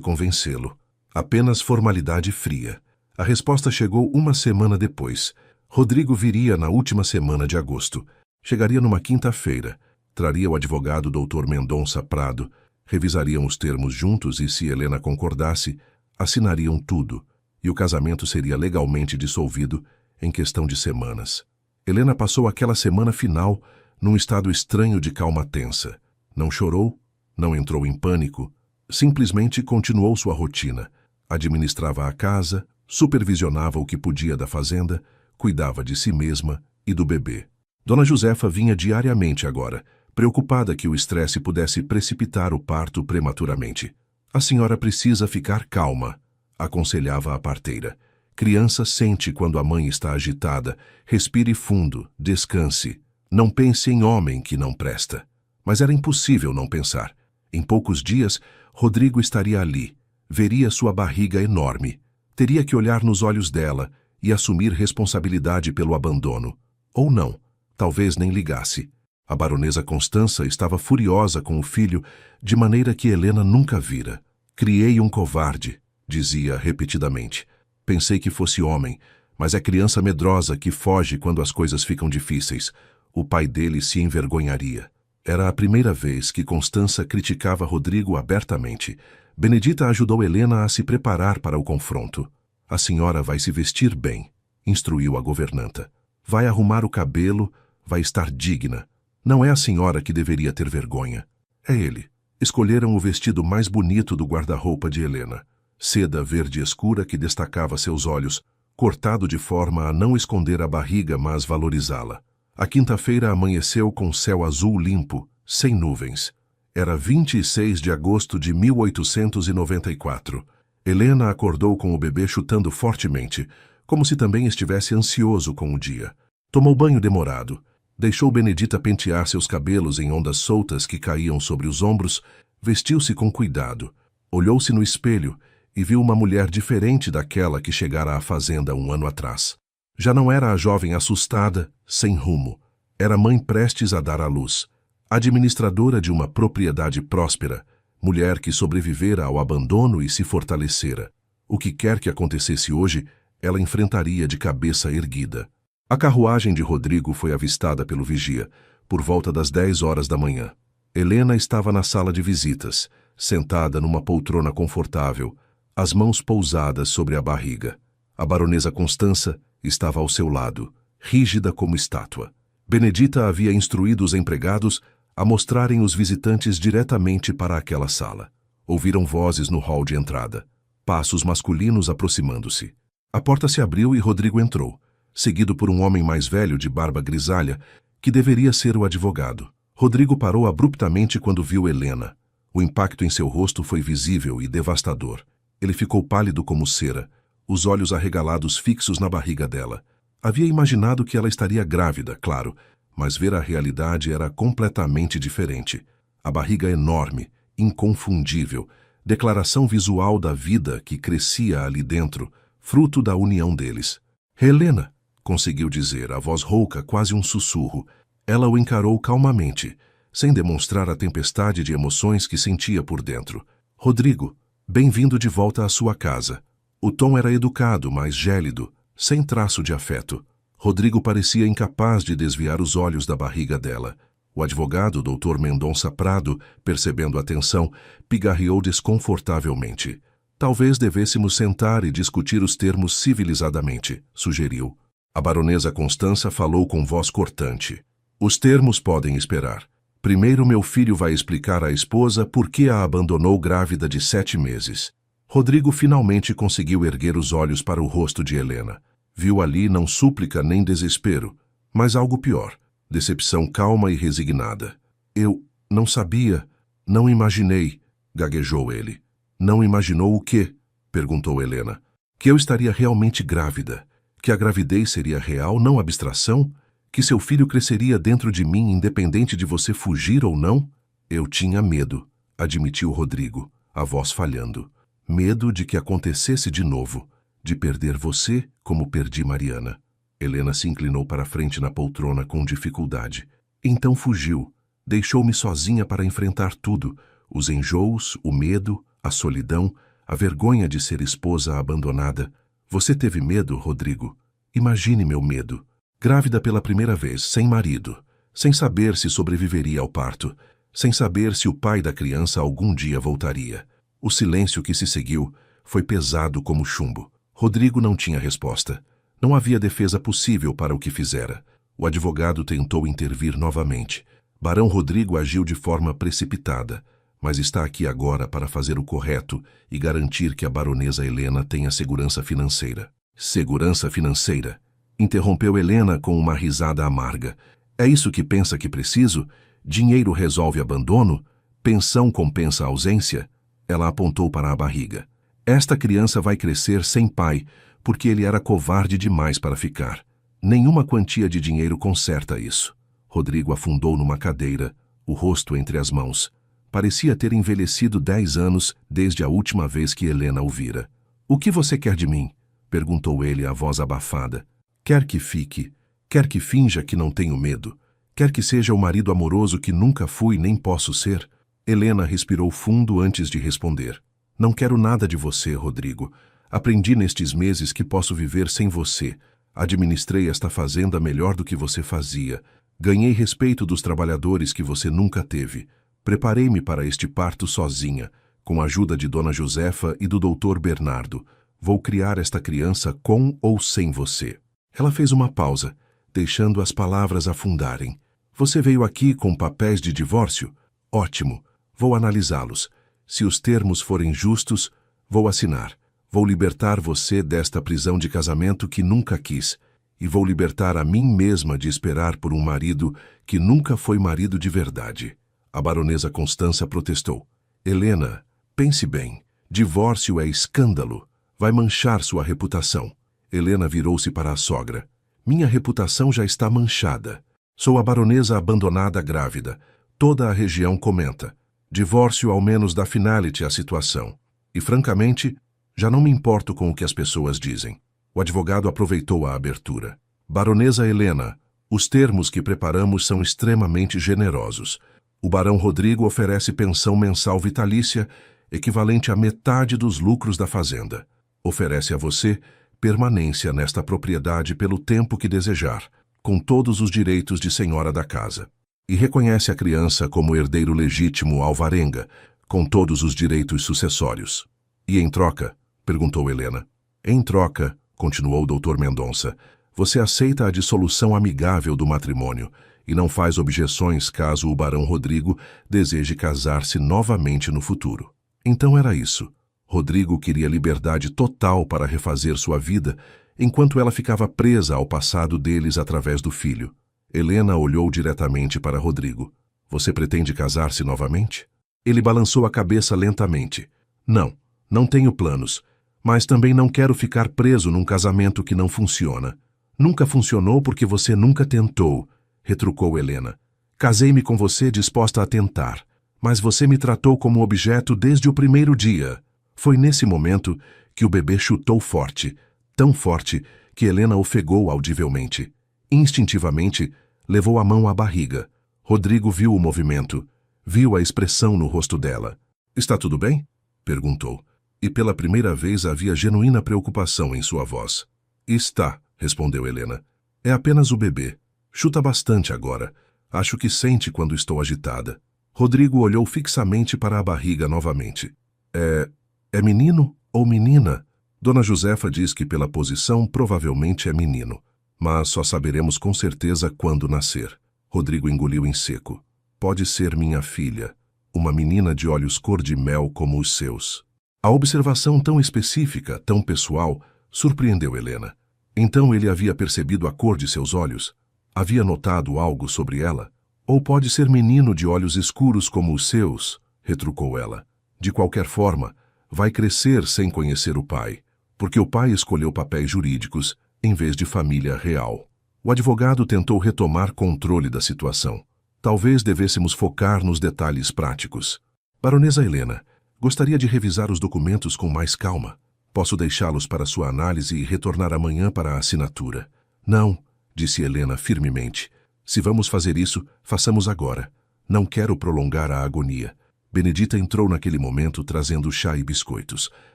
Speaker 1: convencê-lo. Apenas formalidade fria. A resposta chegou uma semana depois. Rodrigo viria na última semana de agosto. Chegaria numa quinta-feira. Traria o advogado Dr. Mendonça Prado. Revisariam os termos juntos e, se Helena concordasse, assinariam tudo. E o casamento seria legalmente dissolvido em questão de semanas. Helena passou aquela semana final num estado estranho de calma tensa. Não chorou, não entrou em pânico, simplesmente continuou sua rotina. Administrava a casa, supervisionava o que podia da fazenda, cuidava de si mesma e do bebê. Dona Josefa vinha diariamente agora, preocupada que o estresse pudesse precipitar o parto prematuramente. A senhora precisa ficar calma, aconselhava a parteira. Criança sente quando a mãe está agitada. Respire fundo, descanse. Não pense em homem que não presta. Mas era impossível não pensar. Em poucos dias, Rodrigo estaria ali. Veria sua barriga enorme. Teria que olhar nos olhos dela e assumir responsabilidade pelo abandono. Ou não, talvez nem ligasse. A baronesa Constança estava furiosa com o filho, de maneira que Helena nunca vira. Criei um covarde, dizia repetidamente. Pensei que fosse homem, mas é criança medrosa que foge quando as coisas ficam difíceis. O pai dele se envergonharia. Era a primeira vez que Constança criticava Rodrigo abertamente. Benedita ajudou Helena a se preparar para o confronto. A senhora vai se vestir bem, instruiu a governanta. Vai arrumar o cabelo, vai estar digna. Não é a senhora que deveria ter vergonha. É ele. Escolheram o vestido mais bonito do guarda-roupa de Helena. Seda verde escura que destacava seus olhos, cortado de forma a não esconder a barriga, mas valorizá-la. A quinta-feira amanheceu com céu azul limpo, sem nuvens. Era 26 de agosto de 1894. Helena acordou com o bebê chutando fortemente, como se também estivesse ansioso com o dia. Tomou banho demorado. Deixou Benedita pentear seus cabelos em ondas soltas que caíam sobre os ombros, vestiu-se com cuidado. Olhou-se no espelho e viu uma mulher diferente daquela que chegara à fazenda um ano atrás. Já não era a jovem assustada, sem rumo. Era mãe prestes a dar à luz. Administradora de uma propriedade próspera, mulher que sobrevivera ao abandono e se fortalecera. O que quer que acontecesse hoje, ela enfrentaria de cabeça erguida. A carruagem de Rodrigo foi avistada pelo vigia, por volta das 10 horas da manhã. Helena estava na sala de visitas, sentada numa poltrona confortável, as mãos pousadas sobre a barriga. A baronesa Constança estava ao seu lado, rígida como estátua. Benedita havia instruído os empregados a mostrarem os visitantes diretamente para aquela sala. Ouviram vozes no hall de entrada, passos masculinos aproximando-se. A porta se abriu e Rodrigo entrou, seguido por um homem mais velho de barba grisalha, que deveria ser o advogado. Rodrigo parou abruptamente quando viu Helena. O impacto em seu rosto foi visível e devastador. Ele ficou pálido como cera, os olhos arregalados fixos na barriga dela. Havia imaginado que ela estaria grávida, claro, mas ver a realidade era completamente diferente. A barriga enorme, inconfundível, declaração visual da vida que crescia ali dentro, fruto da união deles. Helena, conseguiu dizer, a voz rouca, quase um sussurro. Ela o encarou calmamente, sem demonstrar a tempestade de emoções que sentia por dentro. Rodrigo, bem-vindo de volta à sua casa. O tom era educado, mas gélido, sem traço de afeto. Rodrigo parecia incapaz de desviar os olhos da barriga dela. O advogado, Dr. Mendonça Prado, percebendo a tensão, pigarreou desconfortavelmente. Talvez devêssemos sentar e discutir os termos civilizadamente, sugeriu. A baronesa Constança falou com voz cortante. Os termos podem esperar. Primeiro meu filho vai explicar à esposa por que a abandonou grávida de 7 meses. Rodrigo finalmente conseguiu erguer os olhos para o rosto de Helena. Viu ali não súplica nem desespero, mas algo pior, decepção calma e resignada. Eu não sabia, não imaginei, gaguejou ele. Não imaginou o quê? Perguntou Helena. Que eu estaria realmente grávida, que a gravidez seria real, não abstração, que seu filho cresceria dentro de mim independente de você fugir ou não? Eu tinha medo, admitiu Rodrigo, a voz falhando. Medo de que acontecesse de novo, de perder você como perdi Mariana. Helena se inclinou para a frente na poltrona com dificuldade. Então fugiu. Deixou-me sozinha para enfrentar tudo: os enjoos, o medo, a solidão, a vergonha de ser esposa abandonada. Você teve medo, Rodrigo? Imagine meu medo. Grávida pela primeira vez, sem marido, sem saber se sobreviveria ao parto, sem saber se o pai da criança algum dia voltaria. O silêncio que se seguiu foi pesado como chumbo. Rodrigo não tinha resposta. Não havia defesa possível para o que fizera. O advogado tentou intervir novamente. Barão Rodrigo agiu de forma precipitada, mas está aqui agora para fazer o correto e garantir que a baronesa Helena tenha segurança financeira. Segurança financeira? Interrompeu Helena com uma risada amarga. É isso que pensa que preciso? Dinheiro resolve abandono? Pensão compensa a ausência? Ela apontou para a barriga. Esta criança vai crescer sem pai, porque ele era covarde demais para ficar. Nenhuma quantia de dinheiro conserta isso. Rodrigo afundou numa cadeira, o rosto entre as mãos. Parecia ter envelhecido 10 anos desde a última vez que Helena o vira. O que você quer de mim? Perguntou ele, a voz abafada. Quer que fique? Quer que finja que não tenho medo? Quer que seja o marido amoroso que nunca fui nem posso ser? Helena respirou fundo antes de responder. Não quero nada de você, Rodrigo. Aprendi nestes meses que posso viver sem você. Administrei esta fazenda melhor do que você fazia. Ganhei respeito dos trabalhadores que você nunca teve. Preparei-me para este parto sozinha, com a ajuda de Dona Josefa e do Dr. Bernardo. Vou criar esta criança com ou sem você. Ela fez uma pausa, deixando as palavras afundarem. Você veio aqui com papéis de divórcio? Ótimo. Vou analisá-los. Se os termos forem justos, vou assinar. Vou libertar você desta prisão de casamento que nunca quis. E vou libertar a mim mesma de esperar por um marido que nunca foi marido de verdade. A baronesa Constança protestou. Helena, pense bem. Divórcio é escândalo. Vai manchar sua reputação. Helena virou-se para a sogra. Minha reputação já está manchada. Sou a baronesa abandonada grávida. Toda a região comenta. Divórcio ao menos dá finality à situação. E, francamente, já não me importo com o que as pessoas dizem. O advogado aproveitou a abertura. Baronesa Helena, os termos que preparamos são extremamente generosos. O barão Rodrigo oferece pensão mensal vitalícia, equivalente à metade dos lucros da fazenda. Oferece a você permanência nesta propriedade pelo tempo que desejar, com todos os direitos de senhora da casa. E reconhece a criança como herdeiro legítimo alvarenga, com todos os direitos sucessórios. E em troca? Perguntou Helena. Em troca, continuou o Dr. Mendonça, você aceita a dissolução amigável do matrimônio e não faz objeções caso o barão Rodrigo deseje casar-se novamente no futuro. Então era isso. Rodrigo queria liberdade total para refazer sua vida, enquanto ela ficava presa ao passado deles através do filho. Helena olhou diretamente para Rodrigo. Você pretende casar-se novamente? Ele balançou a cabeça lentamente. Não, não tenho planos, mas também não quero ficar preso num casamento que não funciona. Nunca funcionou porque você nunca tentou, retrucou Helena. Casei-me com você disposta a tentar, mas você me tratou como objeto desde o primeiro dia. Foi nesse momento que o bebê chutou forte, tão forte que Helena ofegou audivelmente. Instintivamente, levou a mão à barriga. Rodrigo viu o movimento, viu a expressão no rosto dela. Está tudo bem? Perguntou. E pela primeira vez havia genuína preocupação em sua voz. Está, respondeu Helena. É apenas o bebê. Chuta bastante agora. Acho que sente quando estou agitada. Rodrigo olhou fixamente para a barriga novamente. É menino ou menina? Dona Josefa diz que pela posição provavelmente é menino, mas só saberemos com certeza quando nascer. Rodrigo engoliu em seco. Pode ser minha filha, uma menina de olhos cor de mel como os seus. A observação tão específica, tão pessoal, surpreendeu Helena. Então ele havia percebido a cor de seus olhos? Havia notado algo sobre ela? Ou pode ser menino de olhos escuros como os seus? Retrucou ela. De qualquer forma, vai crescer sem conhecer o pai, porque o pai escolheu papéis jurídicos em vez de família real. O advogado tentou retomar controle da situação. Talvez devêssemos focar nos detalhes práticos. Baronesa Helena, gostaria de revisar os documentos com mais calma. Posso deixá-los para sua análise e retornar amanhã para a assinatura. Não, disse Helena firmemente. Se vamos fazer isso, façamos agora. Não quero prolongar a agonia. Benedita entrou naquele momento trazendo chá e biscoitos.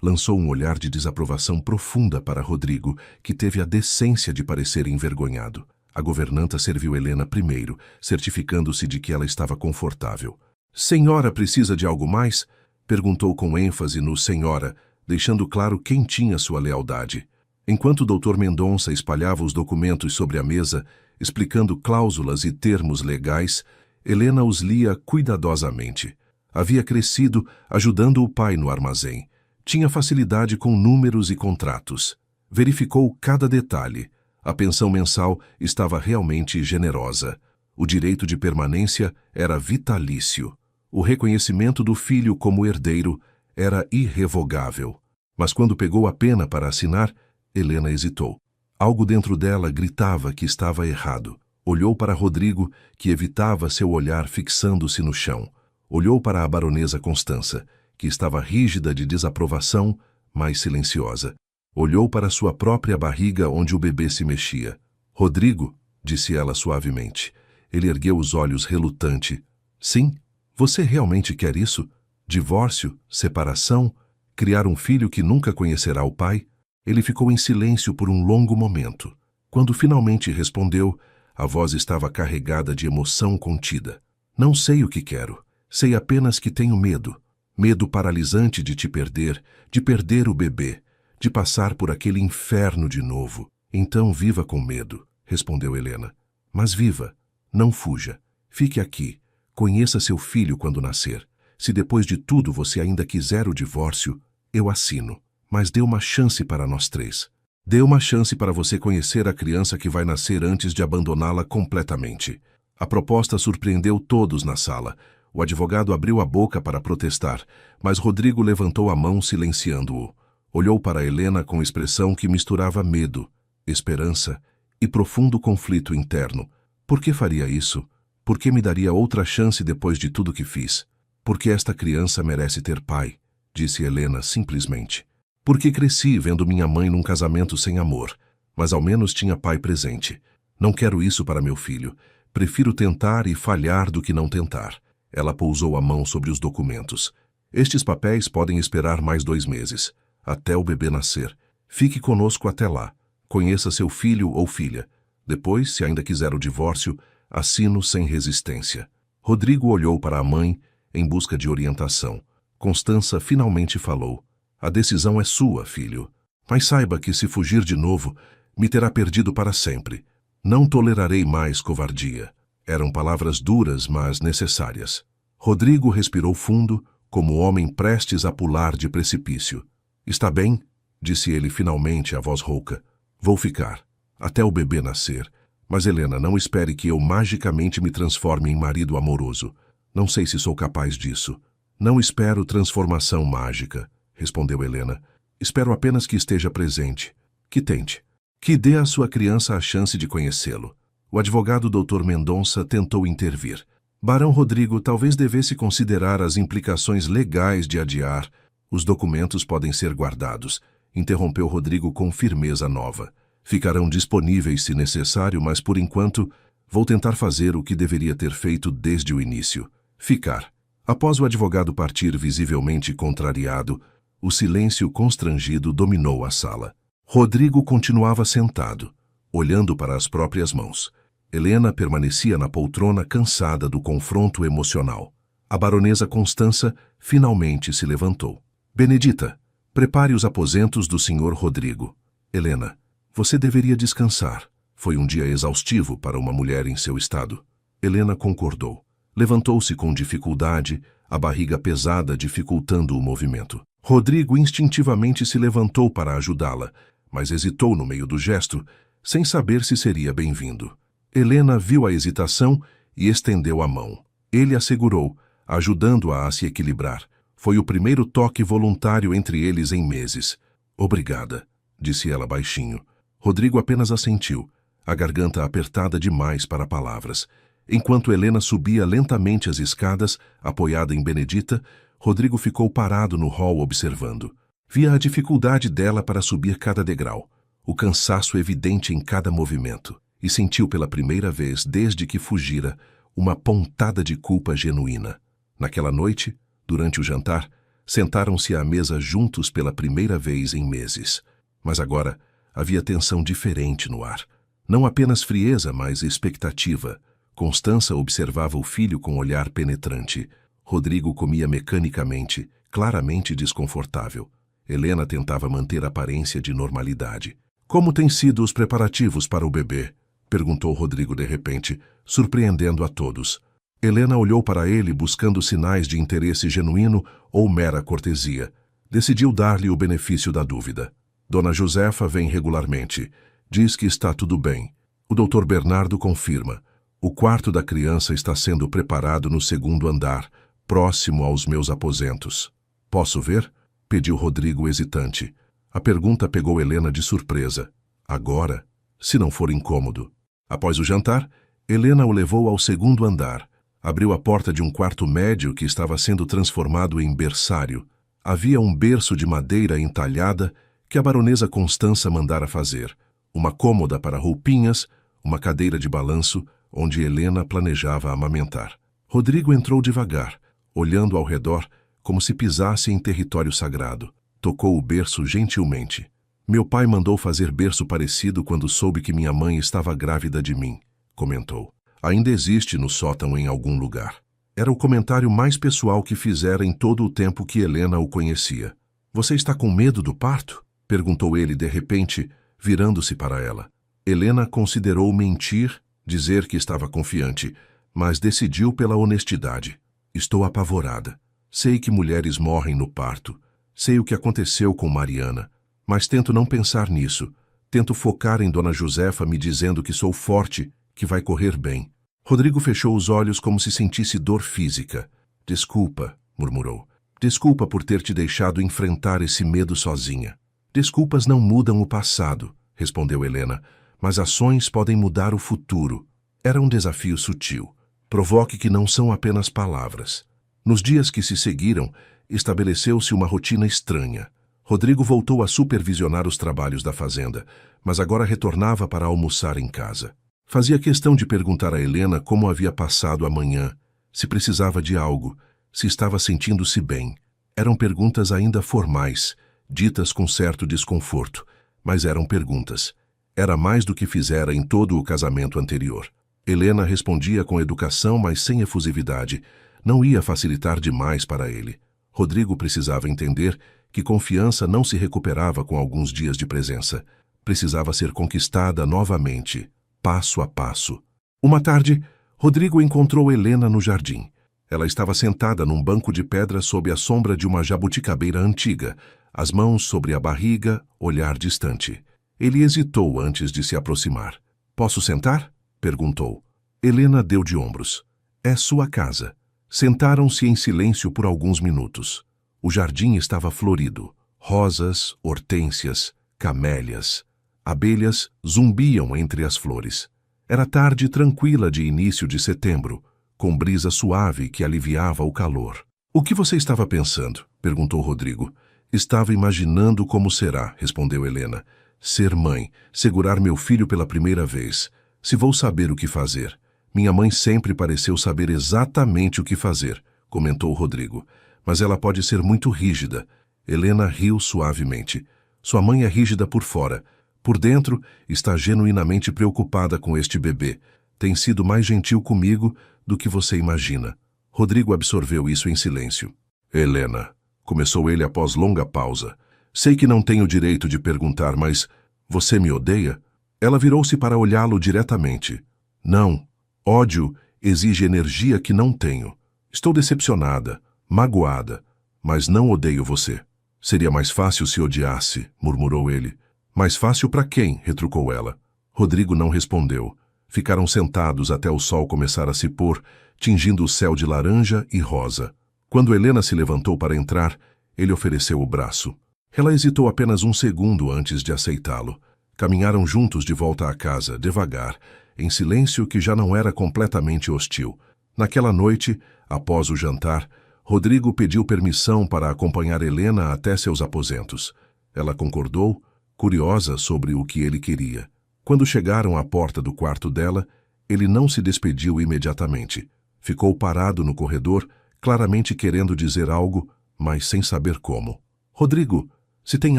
Speaker 1: Lançou um olhar de desaprovação profunda para Rodrigo, que teve a decência de parecer envergonhado. A governanta serviu Helena primeiro, certificando-se de que ela estava confortável. Senhora precisa de algo mais? Perguntou com ênfase no senhora, deixando claro quem tinha sua lealdade. Enquanto o Dr. Mendonça espalhava os documentos sobre a mesa, explicando cláusulas e termos legais, Helena os lia cuidadosamente. Havia crescido ajudando o pai no armazém. Tinha facilidade com números e contratos. Verificou cada detalhe. A pensão mensal estava realmente generosa. O direito de permanência era vitalício. O reconhecimento do filho como herdeiro era irrevogável. Mas quando pegou a pena para assinar, Helena hesitou. Algo dentro dela gritava que estava errado. Olhou para Rodrigo, que evitava seu olhar fixando-se no chão. Olhou para a baronesa Constança, que estava rígida de desaprovação, mas silenciosa. Olhou para sua própria barriga onde o bebê se mexia. Rodrigo, disse ela suavemente. Ele ergueu os olhos relutante. Sim, você realmente quer isso? Divórcio? Separação? Criar um filho que nunca conhecerá o pai? Ele ficou em silêncio por um longo momento. Quando finalmente respondeu, a voz estava carregada de emoção contida. Não sei o que quero. Sei apenas que tenho medo. Medo paralisante de te perder, de perder o bebê, de passar por aquele inferno de novo. Então viva com medo, respondeu Helena. Mas viva, não fuja. Fique aqui. Conheça seu filho quando nascer. Se depois de tudo você ainda quiser o divórcio, eu assino. Mas dê uma chance para nós três. Dê uma chance para você conhecer a criança que vai nascer antes de abandoná-la completamente. A proposta surpreendeu todos na sala. O advogado abriu a boca para protestar, mas Rodrigo levantou a mão silenciando-o. Olhou para Helena com expressão que misturava medo, esperança e profundo conflito interno. Por que faria isso? Por que me daria outra chance depois de tudo que fiz? Porque esta criança merece ter pai, disse Helena simplesmente. Porque cresci vendo minha mãe num casamento sem amor, mas ao menos tinha pai presente. Não quero isso para meu filho. Prefiro tentar e falhar do que não tentar. Ela pousou a mão sobre os documentos. Estes papéis podem esperar mais 2 meses, até o bebê nascer. Fique conosco até lá. Conheça seu filho ou filha. Depois, se ainda quiser o divórcio, assino sem resistência. Rodrigo olhou para a mãe em busca de orientação. Constança finalmente falou. A decisão é sua, filho. Mas saiba que se fugir de novo, me terá perdido para sempre. Não tolerarei mais covardia. Eram palavras duras, mas necessárias. Rodrigo respirou fundo, como homem prestes a pular de precipício. Está bem, disse ele finalmente, a voz rouca. Vou ficar, até o bebê nascer. Mas, Helena, não espere que eu magicamente me transforme em marido amoroso. Não sei se sou capaz disso. Não espero transformação mágica, respondeu Helena. Espero apenas que esteja presente. Que tente. Que dê à sua criança a chance de conhecê-lo. O advogado Dr. Mendonça tentou intervir. Barão Rodrigo talvez devesse considerar as implicações legais de adiar. Os documentos podem ser guardados, interrompeu Rodrigo com firmeza nova. Ficarão disponíveis se necessário, mas por enquanto vou tentar fazer o que deveria ter feito desde o início. Ficar. Após o advogado partir visivelmente contrariado, o silêncio constrangido dominou a sala. Rodrigo continuava sentado, olhando para as próprias mãos. Helena permanecia na poltrona cansada do confronto emocional. A baronesa Constança finalmente se levantou. Benedita, prepare os aposentos do Sr. Rodrigo. Helena, você deveria descansar. Foi um dia exaustivo para uma mulher em seu estado. Helena concordou. Levantou-se com dificuldade, a barriga pesada dificultando o movimento. Rodrigo instintivamente se levantou para ajudá-la, mas hesitou no meio do gesto, sem saber se seria bem-vindo. Helena viu a hesitação e estendeu a mão. Ele a segurou, ajudando-a a se equilibrar. Foi o primeiro toque voluntário entre eles em meses. Obrigada, disse ela baixinho. Rodrigo apenas assentiu, a garganta apertada demais para palavras. Enquanto Helena subia lentamente as escadas, apoiada em Benedita, Rodrigo ficou parado no hall observando. Via a dificuldade dela para subir cada degrau. o cansaço evidente em cada movimento, e sentiu pela primeira vez desde que fugira uma pontada de culpa genuína. Naquela noite, durante o jantar, sentaram-se à mesa juntos pela primeira vez em meses. Mas agora havia tensão diferente no ar. Não apenas frieza, mas expectativa. Constança observava o filho com olhar penetrante. Rodrigo comia mecanicamente, claramente desconfortável. Helena tentava manter a aparência de normalidade. "Como têm sido os preparativos para o bebê?" perguntou Rodrigo de repente, surpreendendo a todos. Helena olhou para ele buscando sinais de interesse genuíno ou mera cortesia. Decidiu dar-lhe o benefício da dúvida. "Dona Josefa vem regularmente. Diz que está tudo bem. O Dr. Bernardo confirma. O quarto da criança está sendo preparado no segundo andar, próximo aos meus aposentos." "Posso ver?" pediu Rodrigo hesitante. A pergunta pegou Helena de surpresa. Agora, se não for incômodo. Após o jantar, Helena o levou ao segundo andar. Abriu a porta de um quarto médio que estava sendo transformado em berçário. Havia um berço de madeira entalhada que a baronesa Constança mandara fazer, uma cômoda para roupinhas, uma cadeira de balanço, onde Helena planejava amamentar. Rodrigo entrou devagar, olhando ao redor como se pisasse em território sagrado. Tocou o berço gentilmente. "Meu pai mandou fazer berço parecido quando soube que minha mãe estava grávida de mim", comentou. "Ainda existe no sótão em algum lugar." Era o comentário mais pessoal que fizera em todo o tempo que Helena o conhecia. "Você está com medo do parto?" perguntou ele de repente, virando-se para ela. Helena considerou mentir, dizer que estava confiante, mas decidiu pela honestidade. "Estou apavorada. Sei que mulheres morrem no parto. Sei o que aconteceu com Mariana, mas tento não pensar nisso. Tento focar em Dona Josefa me dizendo que sou forte, que vai correr bem." Rodrigo fechou os olhos como se sentisse dor física. "Desculpa", murmurou. "Desculpa por ter te deixado enfrentar esse medo sozinha." "Desculpas não mudam o passado", respondeu Helena, "mas ações podem mudar o futuro." Era um desafio sutil. Provoque que não são apenas palavras. Nos dias que se seguiram, estabeleceu-se uma rotina estranha. Rodrigo voltou a supervisionar os trabalhos da fazenda, mas agora retornava para almoçar em casa. Fazia questão de perguntar a Helena como havia passado a manhã, se precisava de algo, se estava sentindo-se bem. Eram perguntas ainda formais, ditas com certo desconforto, mas eram perguntas. Era mais do que fizera em todo o casamento anterior. Helena respondia com educação, mas sem efusividade. Não ia facilitar demais para ele. Rodrigo precisava entender que confiança não se recuperava com alguns dias de presença. Precisava ser conquistada novamente, passo a passo. Uma tarde, Rodrigo encontrou Helena no jardim. Ela estava sentada num banco de pedra sob a sombra de uma jabuticabeira antiga, as mãos sobre a barriga, olhar distante. Ele hesitou antes de se aproximar. "Posso sentar?" perguntou. Helena deu de ombros. "É sua casa." Sentaram-se em silêncio por alguns minutos. O jardim estava florido. Rosas, hortênsias, camélias. Abelhas zumbiam entre as flores. Era tarde tranquila de início de setembro, com brisa suave que aliviava o calor. "O que você estava pensando?" perguntou Rodrigo. "Estava imaginando como será", respondeu Helena. "Ser mãe, segurar meu filho pela primeira vez. Se vou saber o que fazer." "Minha mãe sempre pareceu saber exatamente o que fazer", comentou Rodrigo. "Mas ela pode ser muito rígida." Helena riu suavemente. "Sua mãe é rígida por fora. Por dentro, está genuinamente preocupada com este bebê. Tem sido mais gentil comigo do que você imagina." Rodrigo absorveu isso em silêncio. "Helena", começou ele após longa pausa. "Sei que não tenho o direito de perguntar, mas você me odeia?" Ela virou-se para olhá-lo diretamente. "Não. Ódio exige energia que não tenho. Estou decepcionada, magoada, mas não odeio você." "Seria mais fácil se odiasse", murmurou ele. "Mais fácil para quem?" retrucou ela. Rodrigo não respondeu. Ficaram sentados até o sol começar a se pôr, tingindo o céu de laranja e rosa. Quando Helena se levantou para entrar, ele ofereceu o braço. Ela hesitou apenas um segundo antes de aceitá-lo. Caminharam juntos de volta à casa, devagar, em silêncio que já não era completamente hostil. Naquela noite, após o jantar, Rodrigo pediu permissão para acompanhar Helena até seus aposentos. Ela concordou, curiosa sobre o que ele queria. Quando chegaram à porta do quarto dela, ele não se despediu imediatamente. Ficou parado no corredor, claramente querendo dizer algo, mas sem saber como. Rodrigo, se tem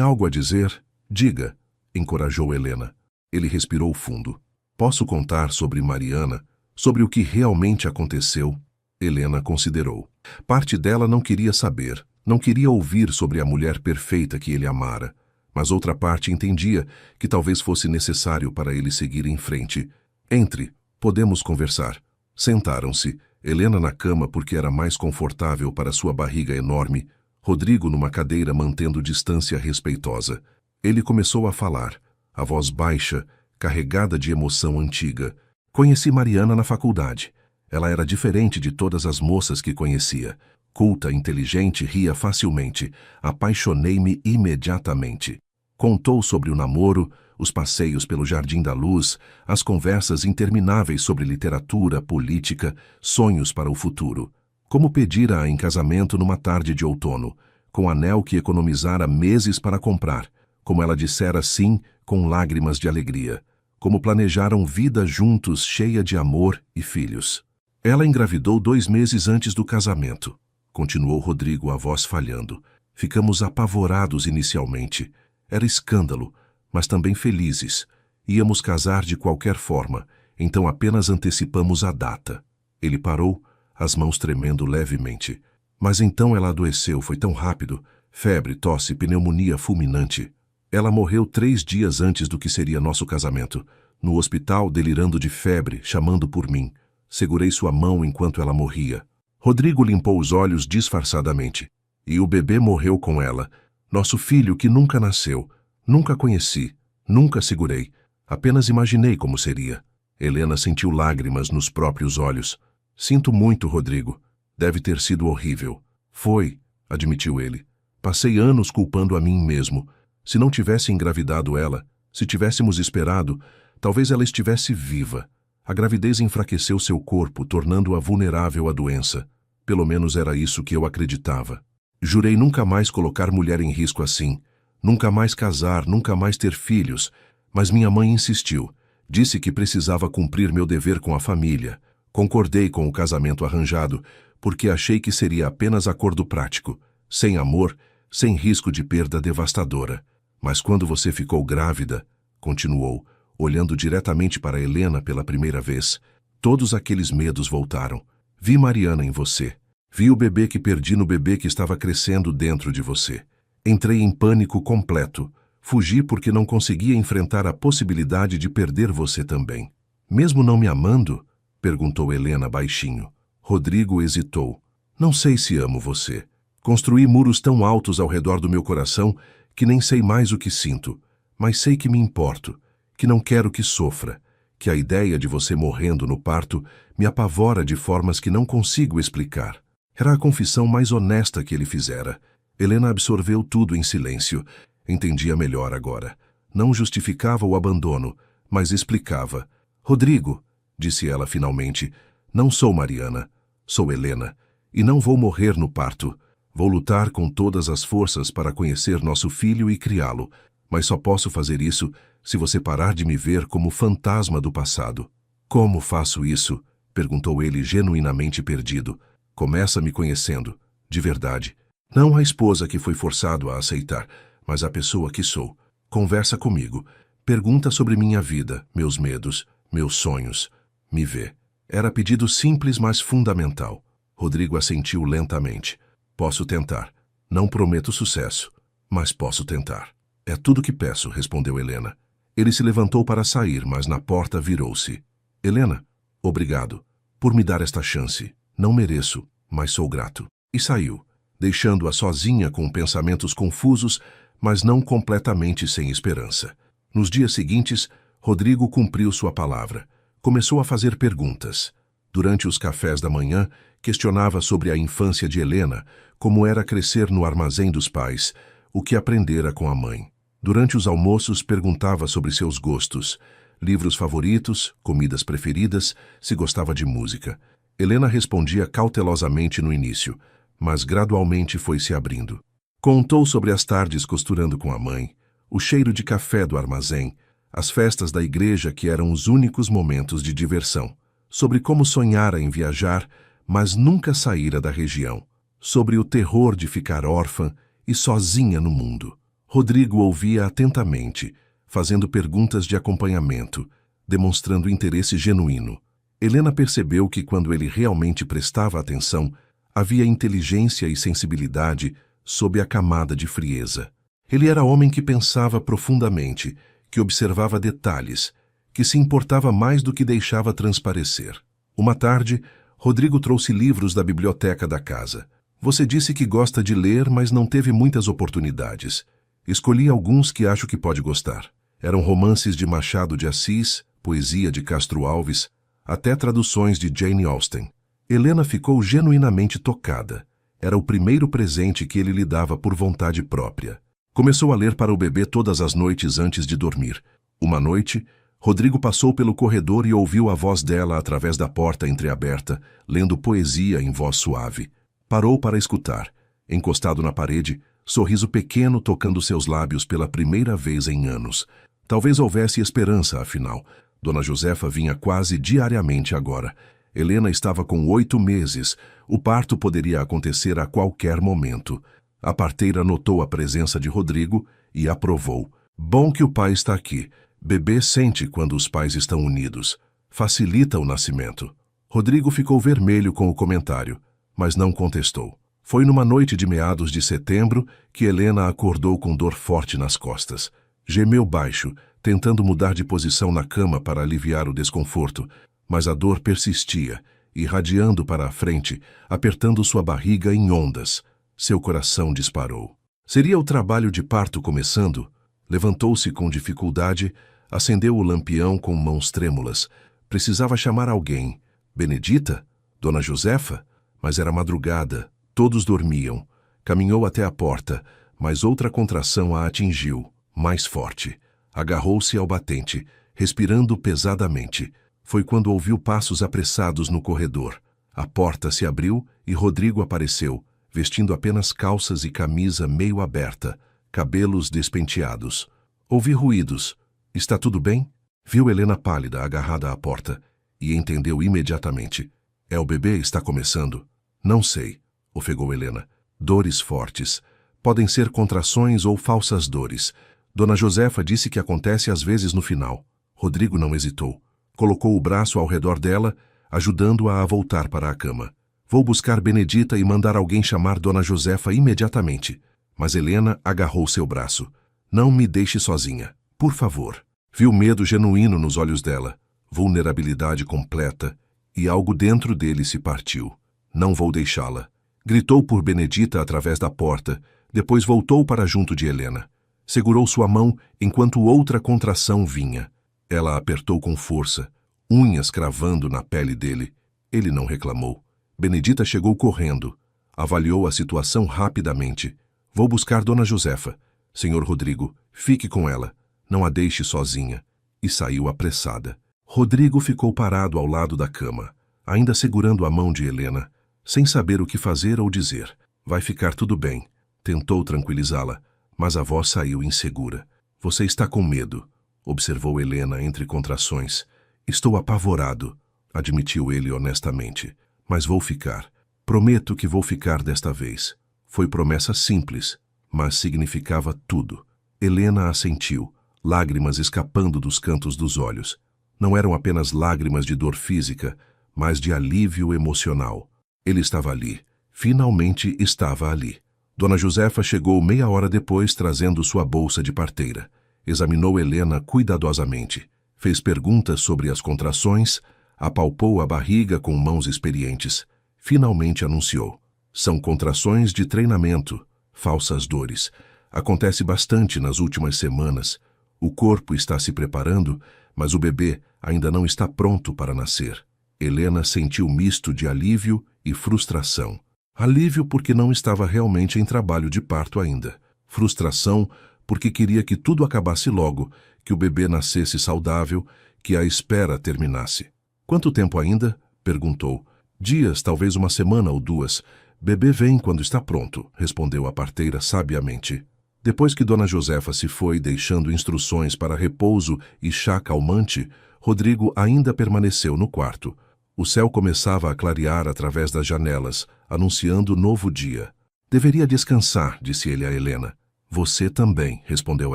Speaker 1: algo a dizer, diga, encorajou Helena. Ele respirou fundo. Posso contar sobre Mariana, sobre o que realmente aconteceu? Helena considerou. Parte dela não queria saber, não queria ouvir sobre a mulher perfeita que ele amara, mas outra parte entendia que talvez fosse necessário para ele seguir em frente. Entre, podemos conversar. Sentaram-se, Helena na cama porque era mais confortável para sua barriga enorme, Rodrigo numa cadeira mantendo distância respeitosa. Ele começou a falar, a voz baixa, carregada de emoção antiga. Conheci Mariana na faculdade. Ela era diferente de todas as moças que conhecia. Culta, inteligente, ria facilmente. Apaixonei-me imediatamente. Contou sobre o namoro, os passeios pelo Jardim da Luz, as conversas intermináveis sobre literatura, política, sonhos para o futuro. Como pedira-a em casamento numa tarde de outono, com anel que economizara meses para comprar, como ela dissera sim com lágrimas de alegria, como planejaram vida juntos cheia de amor e filhos. Ela engravidou 2 meses antes do casamento, continuou Rodrigo, a voz falhando. Ficamos apavorados inicialmente. Era escândalo, mas também felizes. Íamos casar de qualquer forma, então apenas antecipamos a data. Ele parou, as mãos tremendo levemente. Mas então ela adoeceu, foi tão rápido. Febre, tosse, pneumonia fulminante. Ela morreu 3 dias antes do que seria nosso casamento. No hospital, delirando de febre, chamando por mim. Segurei sua mão enquanto ela morria. Rodrigo limpou os olhos disfarçadamente. E o bebê morreu com ela. Nosso filho que nunca nasceu. Nunca conheci. Nunca segurei. Apenas imaginei como seria. Helena sentiu lágrimas nos próprios olhos. Sinto muito, Rodrigo. Deve ter sido horrível. Foi, admitiu ele. Passei anos culpando a mim mesmo. Se não tivesse engravidado ela, se tivéssemos esperado, talvez ela estivesse viva. A gravidez enfraqueceu seu corpo, tornando-a vulnerável à doença. Pelo menos era isso que eu acreditava. Jurei nunca mais colocar mulher em risco assim. Nunca mais casar, nunca mais ter filhos. Mas minha mãe insistiu. Disse que precisava cumprir meu dever com a família. Concordei com o casamento arranjado, porque achei que seria apenas acordo prático, sem amor, sem risco de perda devastadora. Mas quando você ficou grávida, continuou, olhando diretamente para Helena pela primeira vez, todos aqueles medos voltaram. Vi Mariana em você. Vi o bebê que perdi no bebê que estava crescendo dentro de você. Entrei em pânico completo. Fugi porque não conseguia enfrentar a possibilidade de perder você também. Mesmo não me amando? Perguntou Helena baixinho. Rodrigo hesitou. Não sei se amo você. Construí muros tão altos ao redor do meu coração que nem sei mais o que sinto, mas sei que me importo, que não quero que sofra, que a ideia de você morrendo no parto me apavora de formas que não consigo explicar. Era a confissão mais honesta que ele fizera. Helena absorveu tudo em silêncio. Entendia melhor agora. Não justificava o abandono, mas explicava. Rodrigo, disse ela finalmente, não sou Mariana, sou Helena, e não vou morrer no parto. Vou lutar com todas as forças para conhecer nosso filho e criá-lo, mas só posso fazer isso se você parar de me ver como fantasma do passado. Como faço isso? Perguntou ele genuinamente perdido. Começa me conhecendo, de verdade. Não a esposa que foi forçado a aceitar, mas a pessoa que sou. Conversa comigo. Pergunta sobre minha vida, meus medos, meus sonhos. Me vê. Era pedido simples, mas fundamental. Rodrigo assentiu lentamente. Posso tentar. Não prometo sucesso, mas posso tentar. É tudo que peço, respondeu Helena. Ele se levantou para sair, mas na porta virou-se. Helena, obrigado por me dar esta chance. Não mereço, mas sou grato. E saiu, deixando-a sozinha com pensamentos confusos, mas não completamente sem esperança. Nos dias seguintes, Rodrigo cumpriu sua palavra. Começou a fazer perguntas. Durante os cafés da manhã, questionava sobre a infância de Helena, como era crescer no armazém dos pais, o que aprendera com a mãe. Durante os almoços, perguntava sobre seus gostos, livros favoritos, comidas preferidas, se gostava de música. Helena respondia cautelosamente no início, mas gradualmente foi se abrindo. Contou sobre as tardes costurando com a mãe, o cheiro de café do armazém, as festas da igreja que eram os únicos momentos de diversão, sobre como sonhara em viajar, mas nunca saíra da região, sobre o terror de ficar órfã e sozinha no mundo. Rodrigo ouvia atentamente, fazendo perguntas de acompanhamento, demonstrando interesse genuíno. Helena percebeu que quando ele realmente prestava atenção, havia inteligência e sensibilidade sob a camada de frieza. Ele era homem que pensava profundamente, que observava detalhes, que se importava mais do que deixava transparecer. Uma tarde, Rodrigo trouxe livros da biblioteca da casa. Você disse que gosta de ler, mas não teve muitas oportunidades. Escolhi alguns que acho que pode gostar. Eram romances de Machado de Assis, poesia de Castro Alves, até traduções de Jane Austen. Helena ficou genuinamente tocada. Era o primeiro presente que ele lhe dava por vontade própria. Começou a ler para o bebê todas as noites antes de dormir. Uma noite, Rodrigo passou pelo corredor e ouviu a voz dela através da porta entreaberta, lendo poesia em voz suave. Parou para escutar. Encostado na parede, sorriso pequeno tocando seus lábios pela primeira vez em anos. Talvez houvesse esperança, afinal. Dona Josefa vinha quase diariamente agora. Helena estava com 8 meses. O parto poderia acontecer a qualquer momento. A parteira notou a presença de Rodrigo e aprovou. Bom que o pai está aqui. Bebê sente quando os pais estão unidos. Facilita o nascimento. Rodrigo ficou vermelho com o comentário, mas não contestou. Foi numa noite de meados de setembro que Helena acordou com dor forte nas costas. Gemeu baixo, tentando mudar de posição na cama para aliviar o desconforto, mas a dor persistia, irradiando para a frente, apertando sua barriga em ondas. Seu coração disparou. Seria o trabalho de parto começando? Levantou-se com dificuldade, acendeu o lampião com mãos trêmulas. Precisava chamar alguém. Benedita? Dona Josefa? Mas era madrugada. Todos dormiam. Caminhou até a porta, mas outra contração a atingiu, mais forte. Agarrou-se ao batente, respirando pesadamente. Foi quando ouviu passos apressados no corredor. A porta se abriu e Rodrigo apareceu, vestindo apenas calças e camisa meio aberta, cabelos despenteados. Ouvi ruídos. Está tudo bem? Viu Helena pálida agarrada à porta e entendeu imediatamente. É o bebê, está começando? Não sei, ofegou Helena. Dores fortes. Podem ser contrações ou falsas dores. Dona Josefa disse que acontece às vezes no final. Rodrigo não hesitou. Colocou o braço ao redor dela, ajudando-a a voltar para a cama. Vou buscar Benedita e mandar alguém chamar Dona Josefa imediatamente. Mas Helena agarrou seu braço. Não me deixe sozinha, por favor. Viu medo genuíno nos olhos dela, vulnerabilidade completa, e algo dentro dele se partiu. Não vou deixá-la. Gritou por Benedita através da porta, depois voltou para junto de Helena. Segurou sua mão enquanto outra contração vinha. Ela apertou com força, unhas cravando na pele dele. Ele não reclamou. Benedita chegou correndo. Avaliou a situação rapidamente. Vou buscar Dona Josefa. Senhor Rodrigo, fique com ela. Não a deixe sozinha. E saiu apressada. Rodrigo ficou parado ao lado da cama, ainda segurando a mão de Helena, sem saber o que fazer ou dizer. Vai ficar tudo bem. Tentou tranquilizá-la, mas a voz saiu insegura. Você está com medo, observou Helena entre contrações. Estou apavorado, admitiu ele honestamente. Mas vou ficar. Prometo que vou ficar desta vez. Foi promessa simples, mas significava tudo. Helena assentiu, lágrimas escapando dos cantos dos olhos. Não eram apenas lágrimas de dor física, mas de alívio emocional. Ele estava ali. Finalmente estava ali. Dona Josefa chegou meia hora depois trazendo sua bolsa de parteira. Examinou Helena cuidadosamente. Fez perguntas sobre as contrações, apalpou a barriga com mãos experientes. Finalmente anunciou. São contrações de treinamento, falsas dores. Acontece bastante nas últimas semanas. O corpo está se preparando, mas o bebê ainda não está pronto para nascer. Helena sentiu misto de alívio e frustração. Alívio porque não estava realmente em trabalho de parto ainda. Frustração porque queria que tudo acabasse logo, que o bebê nascesse saudável, que a espera terminasse. Quanto tempo ainda? Perguntou. Dias, talvez uma semana ou 2. Bebê vem quando está pronto, respondeu a parteira sabiamente. Depois que Dona Josefa se foi, deixando instruções para repouso e chá calmante, Rodrigo ainda permaneceu no quarto. O céu começava a clarear através das janelas, anunciando novo dia. Deveria descansar, disse ele a Helena. Você também, respondeu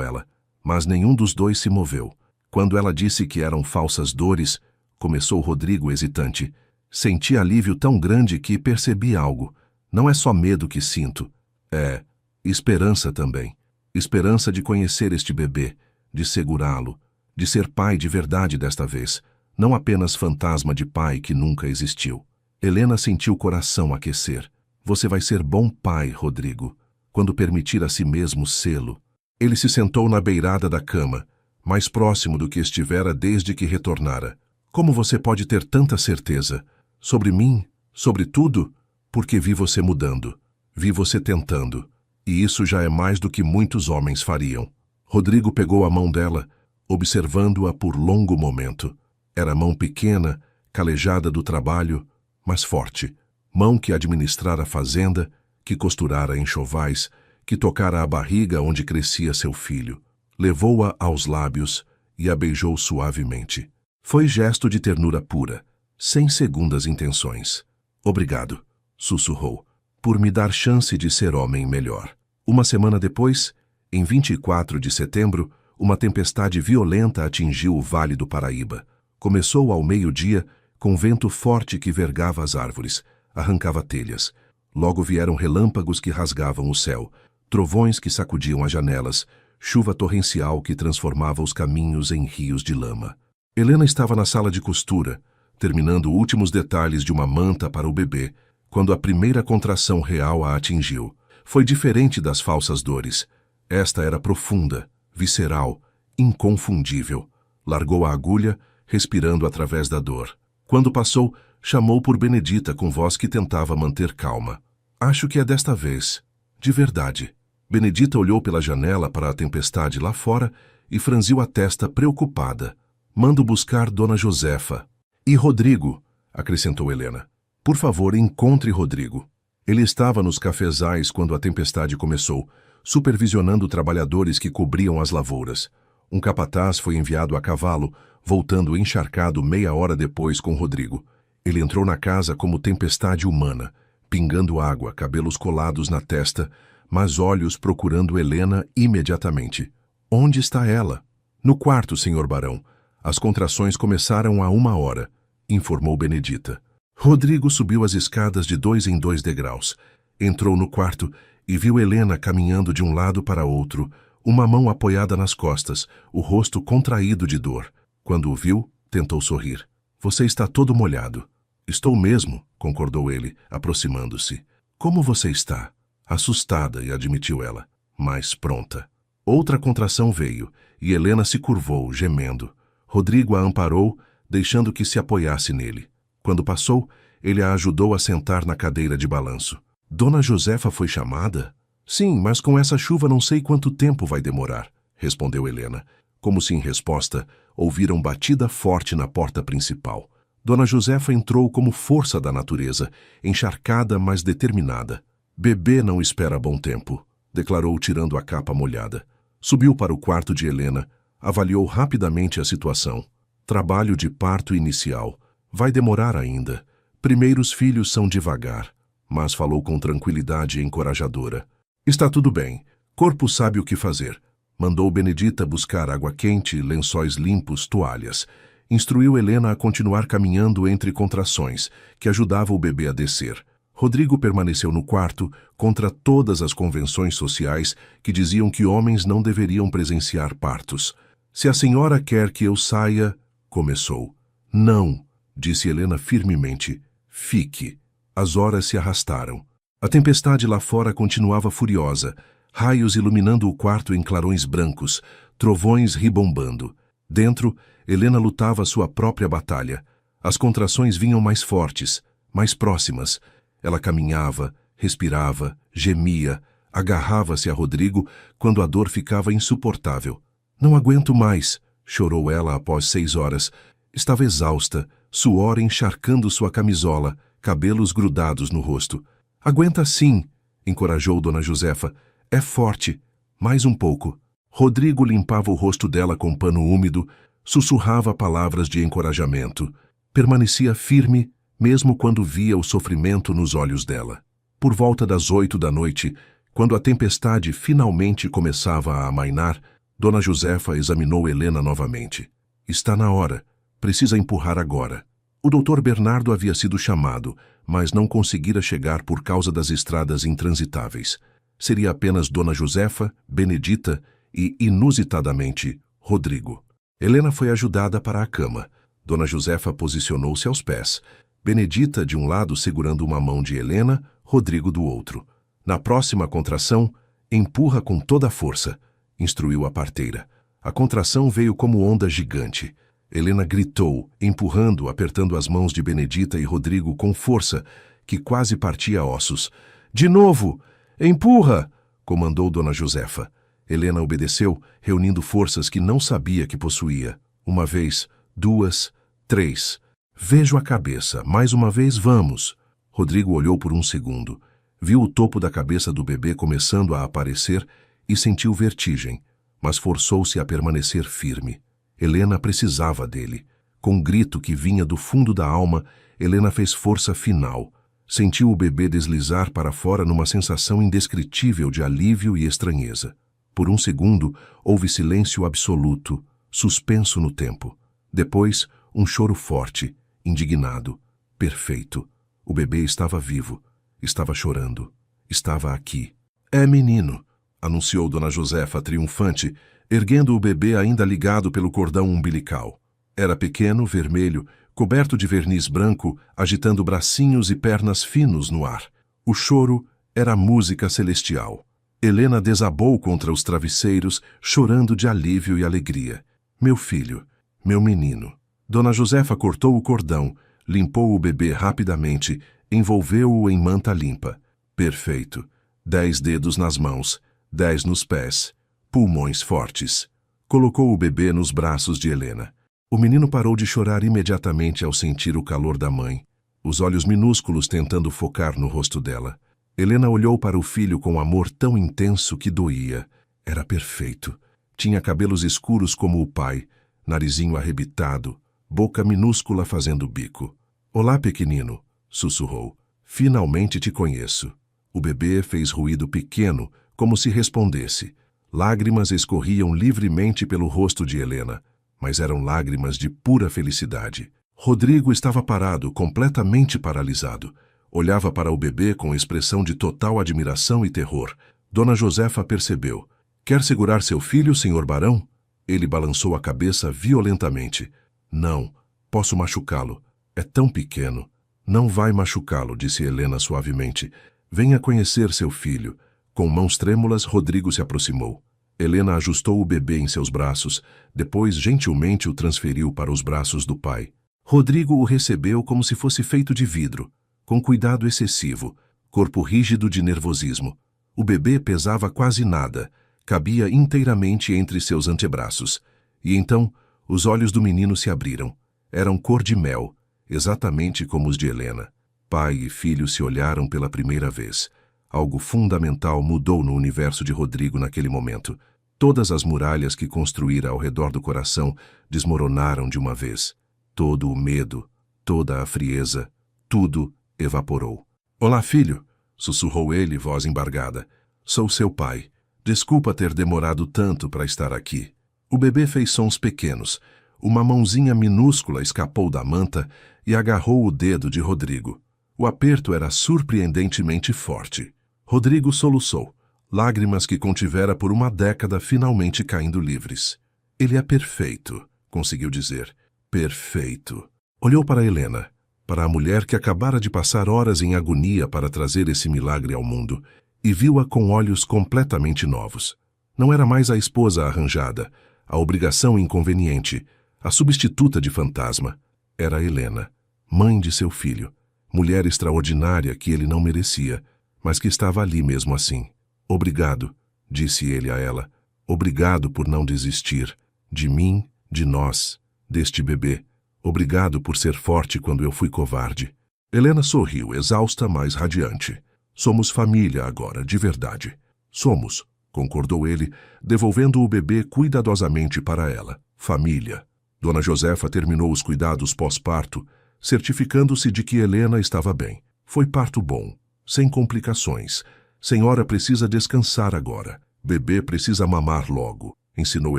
Speaker 1: ela. Mas nenhum dos dois se moveu. Quando ela disse que eram falsas dores, começou Rodrigo hesitante. Senti alívio tão grande que percebi algo. Não é só medo que sinto. É esperança também. Esperança de conhecer este bebê, de segurá-lo, de ser pai de verdade desta vez, não apenas fantasma de pai que nunca existiu. Helena sentiu o coração aquecer. Você vai ser bom pai, Rodrigo, quando permitir a si mesmo sê-lo. Ele se sentou na beirada da cama, mais próximo do que estivera desde que retornara. Como você pode ter tanta certeza? Sobre mim? Sobre tudo? Porque vi você mudando. Vi você tentando. E isso já é mais do que muitos homens fariam. Rodrigo pegou a mão dela, observando-a por longo momento. Era mão pequena, calejada do trabalho, mas forte. Mão que administrara a fazenda, que costurara enxovais, que tocara a barriga onde crescia seu filho. Levou-a aos lábios e a beijou suavemente. Foi gesto de ternura pura, sem segundas intenções. Obrigado, sussurrou, por me dar chance de ser homem melhor. Uma semana depois, em 24 de setembro, uma tempestade violenta atingiu o Vale do Paraíba. Começou ao meio-dia, com vento forte que vergava as árvores, arrancava telhas. Logo vieram relâmpagos que rasgavam o céu, trovões que sacudiam as janelas, chuva torrencial que transformava os caminhos em rios de lama. Helena estava na sala de costura, terminando últimos detalhes de uma manta para o bebê, quando a primeira contração real a atingiu. Foi diferente das falsas dores. Esta era profunda, visceral, inconfundível. Largou a agulha, respirando através da dor. Quando passou, chamou por Benedita com voz que tentava manter calma. Acho que é desta vez. De verdade. Benedita olhou pela janela para a tempestade lá fora e franziu a testa preocupada. Mando buscar Dona Josefa. E Rodrigo, acrescentou Helena. Por favor, encontre Rodrigo. Ele estava nos cafezais quando a tempestade começou, supervisionando trabalhadores que cobriam as lavouras. Um capataz foi enviado a cavalo, voltando encharcado meia hora depois com Rodrigo. Ele entrou na casa como tempestade humana, pingando água, cabelos colados na testa, mas olhos procurando Helena imediatamente. Onde está ela? No quarto, senhor barão. As contrações começaram há 1 hora, informou Benedita. Rodrigo subiu as escadas de 2 em 2 degraus. Entrou no quarto e viu Helena caminhando de um lado para outro, uma mão apoiada nas costas, o rosto contraído de dor. Quando o viu, tentou sorrir. Você está todo molhado. Estou mesmo, concordou ele, aproximando-se. Como você está? Assustada, admitiu ela, mas pronta. Outra contração veio, e Helena se curvou, gemendo. Rodrigo a amparou, deixando que se apoiasse nele. Quando passou, ele a ajudou a sentar na cadeira de balanço. Dona Josefa foi chamada? Sim, mas com essa chuva não sei quanto tempo vai demorar, respondeu Helena. Como se em resposta, ouviram batida forte na porta principal. Dona Josefa entrou como força da natureza, encharcada, mas determinada. Bebê não espera bom tempo, declarou tirando a capa molhada. Subiu para o quarto de Helena, avaliou rapidamente a situação. Trabalho de parto inicial. Vai demorar ainda. Primeiros filhos são devagar, mas falou com tranquilidade encorajadora. Está tudo bem. Corpo sabe o que fazer. Mandou Benedita buscar água quente, lençóis limpos, toalhas. Instruiu Helena a continuar caminhando entre contrações, que ajudava o bebê a descer. Rodrigo permaneceu no quarto, contra todas as convenções sociais que diziam que homens não deveriam presenciar partos. Se a senhora quer que eu saia... Começou. Não, disse Helena firmemente. Fique. As horas se arrastaram. A tempestade lá fora continuava furiosa, raios iluminando o quarto em clarões brancos, trovões ribombando. Dentro, Helena lutava sua própria batalha. As contrações vinham mais fortes, mais próximas. Ela caminhava, respirava, gemia, agarrava-se a Rodrigo quando a dor ficava insuportável. Não aguento mais, chorou ela após 6 horas. Estava exausta, suor encharcando sua camisola, cabelos grudados no rosto. Aguenta sim, encorajou Dona Josefa. É forte, Mais um pouco. Rodrigo limpava o rosto dela com pano úmido, sussurrava palavras de encorajamento. Permanecia firme, mesmo quando via o sofrimento nos olhos dela. Por volta das 8 da noite, quando a tempestade finalmente começava a amainar, Dona Josefa examinou Helena novamente. Está na hora. Precisa empurrar agora. O doutor Bernardo havia sido chamado, mas não conseguira chegar por causa das estradas intransitáveis. Seria apenas Dona Josefa, Benedita e, inusitadamente, Rodrigo. Helena foi ajudada para a cama. Dona Josefa posicionou-se aos pés. Benedita de um lado segurando uma mão de Helena, Rodrigo do outro. Na próxima contração, empurra com toda a força, instruiu a parteira. A contração veio como onda gigante. Helena gritou, empurrando, apertando as mãos de Benedita e Rodrigo com força, que quase partia ossos. De novo! Empurra! Comandou Dona Josefa. Helena obedeceu, reunindo forças que não sabia que possuía. Uma vez, 2, 3. Vejo a cabeça. Mais uma vez, vamos. Rodrigo olhou por um segundo. Viu o topo da cabeça do bebê começando a aparecer e sentiu vertigem, mas forçou-se a permanecer firme. Helena precisava dele. Com um grito que vinha do fundo da alma, Helena fez força final. Sentiu o bebê deslizar para fora numa sensação indescritível de alívio e estranheza. Por um segundo, houve silêncio absoluto, suspenso no tempo. Depois, um choro forte, indignado, perfeito. O bebê estava vivo, estava chorando, estava aqui. É menino, anunciou Dona Josefa triunfante, erguendo o bebê ainda ligado pelo cordão umbilical. Era pequeno, vermelho, coberto de verniz branco, agitando bracinhos e pernas finos no ar. O choro era música celestial. Helena desabou contra os travesseiros, chorando de alívio e alegria. Meu filho, meu menino. Dona Josefa cortou o cordão, limpou o bebê rapidamente, envolveu-o em manta limpa. Perfeito. 10 dedos nas mãos, 10 nos pés, pulmões fortes. Colocou o bebê nos braços de Helena. O menino parou de chorar imediatamente ao sentir o calor da mãe, os olhos minúsculos tentando focar no rosto dela. Helena olhou para o filho com amor tão intenso que doía. Era perfeito. Tinha cabelos escuros como o pai, narizinho arrebitado, boca minúscula fazendo bico. Olá, pequenino, sussurrou. Finalmente te conheço. O bebê fez ruído pequeno, como se respondesse. Lágrimas escorriam livremente pelo rosto de Helena, mas eram lágrimas de pura felicidade. Rodrigo estava parado, completamente paralisado. Olhava para o bebê com expressão de total admiração e terror. Dona Josefa percebeu. Quer segurar seu filho, senhor barão? Ele balançou a cabeça violentamente. Não, posso machucá-lo. É tão pequeno. Não vai machucá-lo, disse Helena suavemente. Venha conhecer seu filho. Com mãos trêmulas, Rodrigo se aproximou. Helena ajustou o bebê em seus braços, depois gentilmente o transferiu para os braços do pai. Rodrigo o recebeu como se fosse feito de vidro, com cuidado excessivo, corpo rígido de nervosismo. O bebê pesava quase nada, cabia inteiramente entre seus antebraços. E então, os olhos do menino se abriram. Eram cor de mel, exatamente como os de Helena. Pai e filho se olharam pela primeira vez. Algo fundamental mudou no universo de Rodrigo naquele momento. Todas as muralhas que construíra ao redor do coração desmoronaram de uma vez. Todo o medo, toda a frieza, tudo evaporou. Olá, filho, sussurrou ele, voz embargada. Sou seu pai. Desculpa ter demorado tanto para estar aqui. O bebê fez sons pequenos. Uma mãozinha minúscula escapou da manta e agarrou o dedo de Rodrigo. O aperto era surpreendentemente forte. Rodrigo soluçou, lágrimas que contivera por uma década finalmente caindo livres. Ele é perfeito, conseguiu dizer. Perfeito. Olhou para Helena, para a mulher que acabara de passar horas em agonia para trazer esse milagre ao mundo, e viu-a com olhos completamente novos. Não era mais a esposa arranjada, a obrigação inconveniente, a substituta de fantasma. Era Helena, mãe de seu filho, mulher extraordinária que ele não merecia, mas que estava ali mesmo assim. Obrigado, disse ele a ela. Obrigado por não desistir. De mim, de nós, deste bebê. Obrigado por ser forte quando eu fui covarde. Helena sorriu, exausta, mas radiante. Somos família agora, de verdade. Somos concordou ele, devolvendo o bebê cuidadosamente para ela. Família. Dona Josefa terminou os cuidados pós-parto, certificando-se de que Helena estava bem. Foi parto bom, sem complicações. Senhora precisa descansar agora. Bebê precisa mamar logo. Ensinou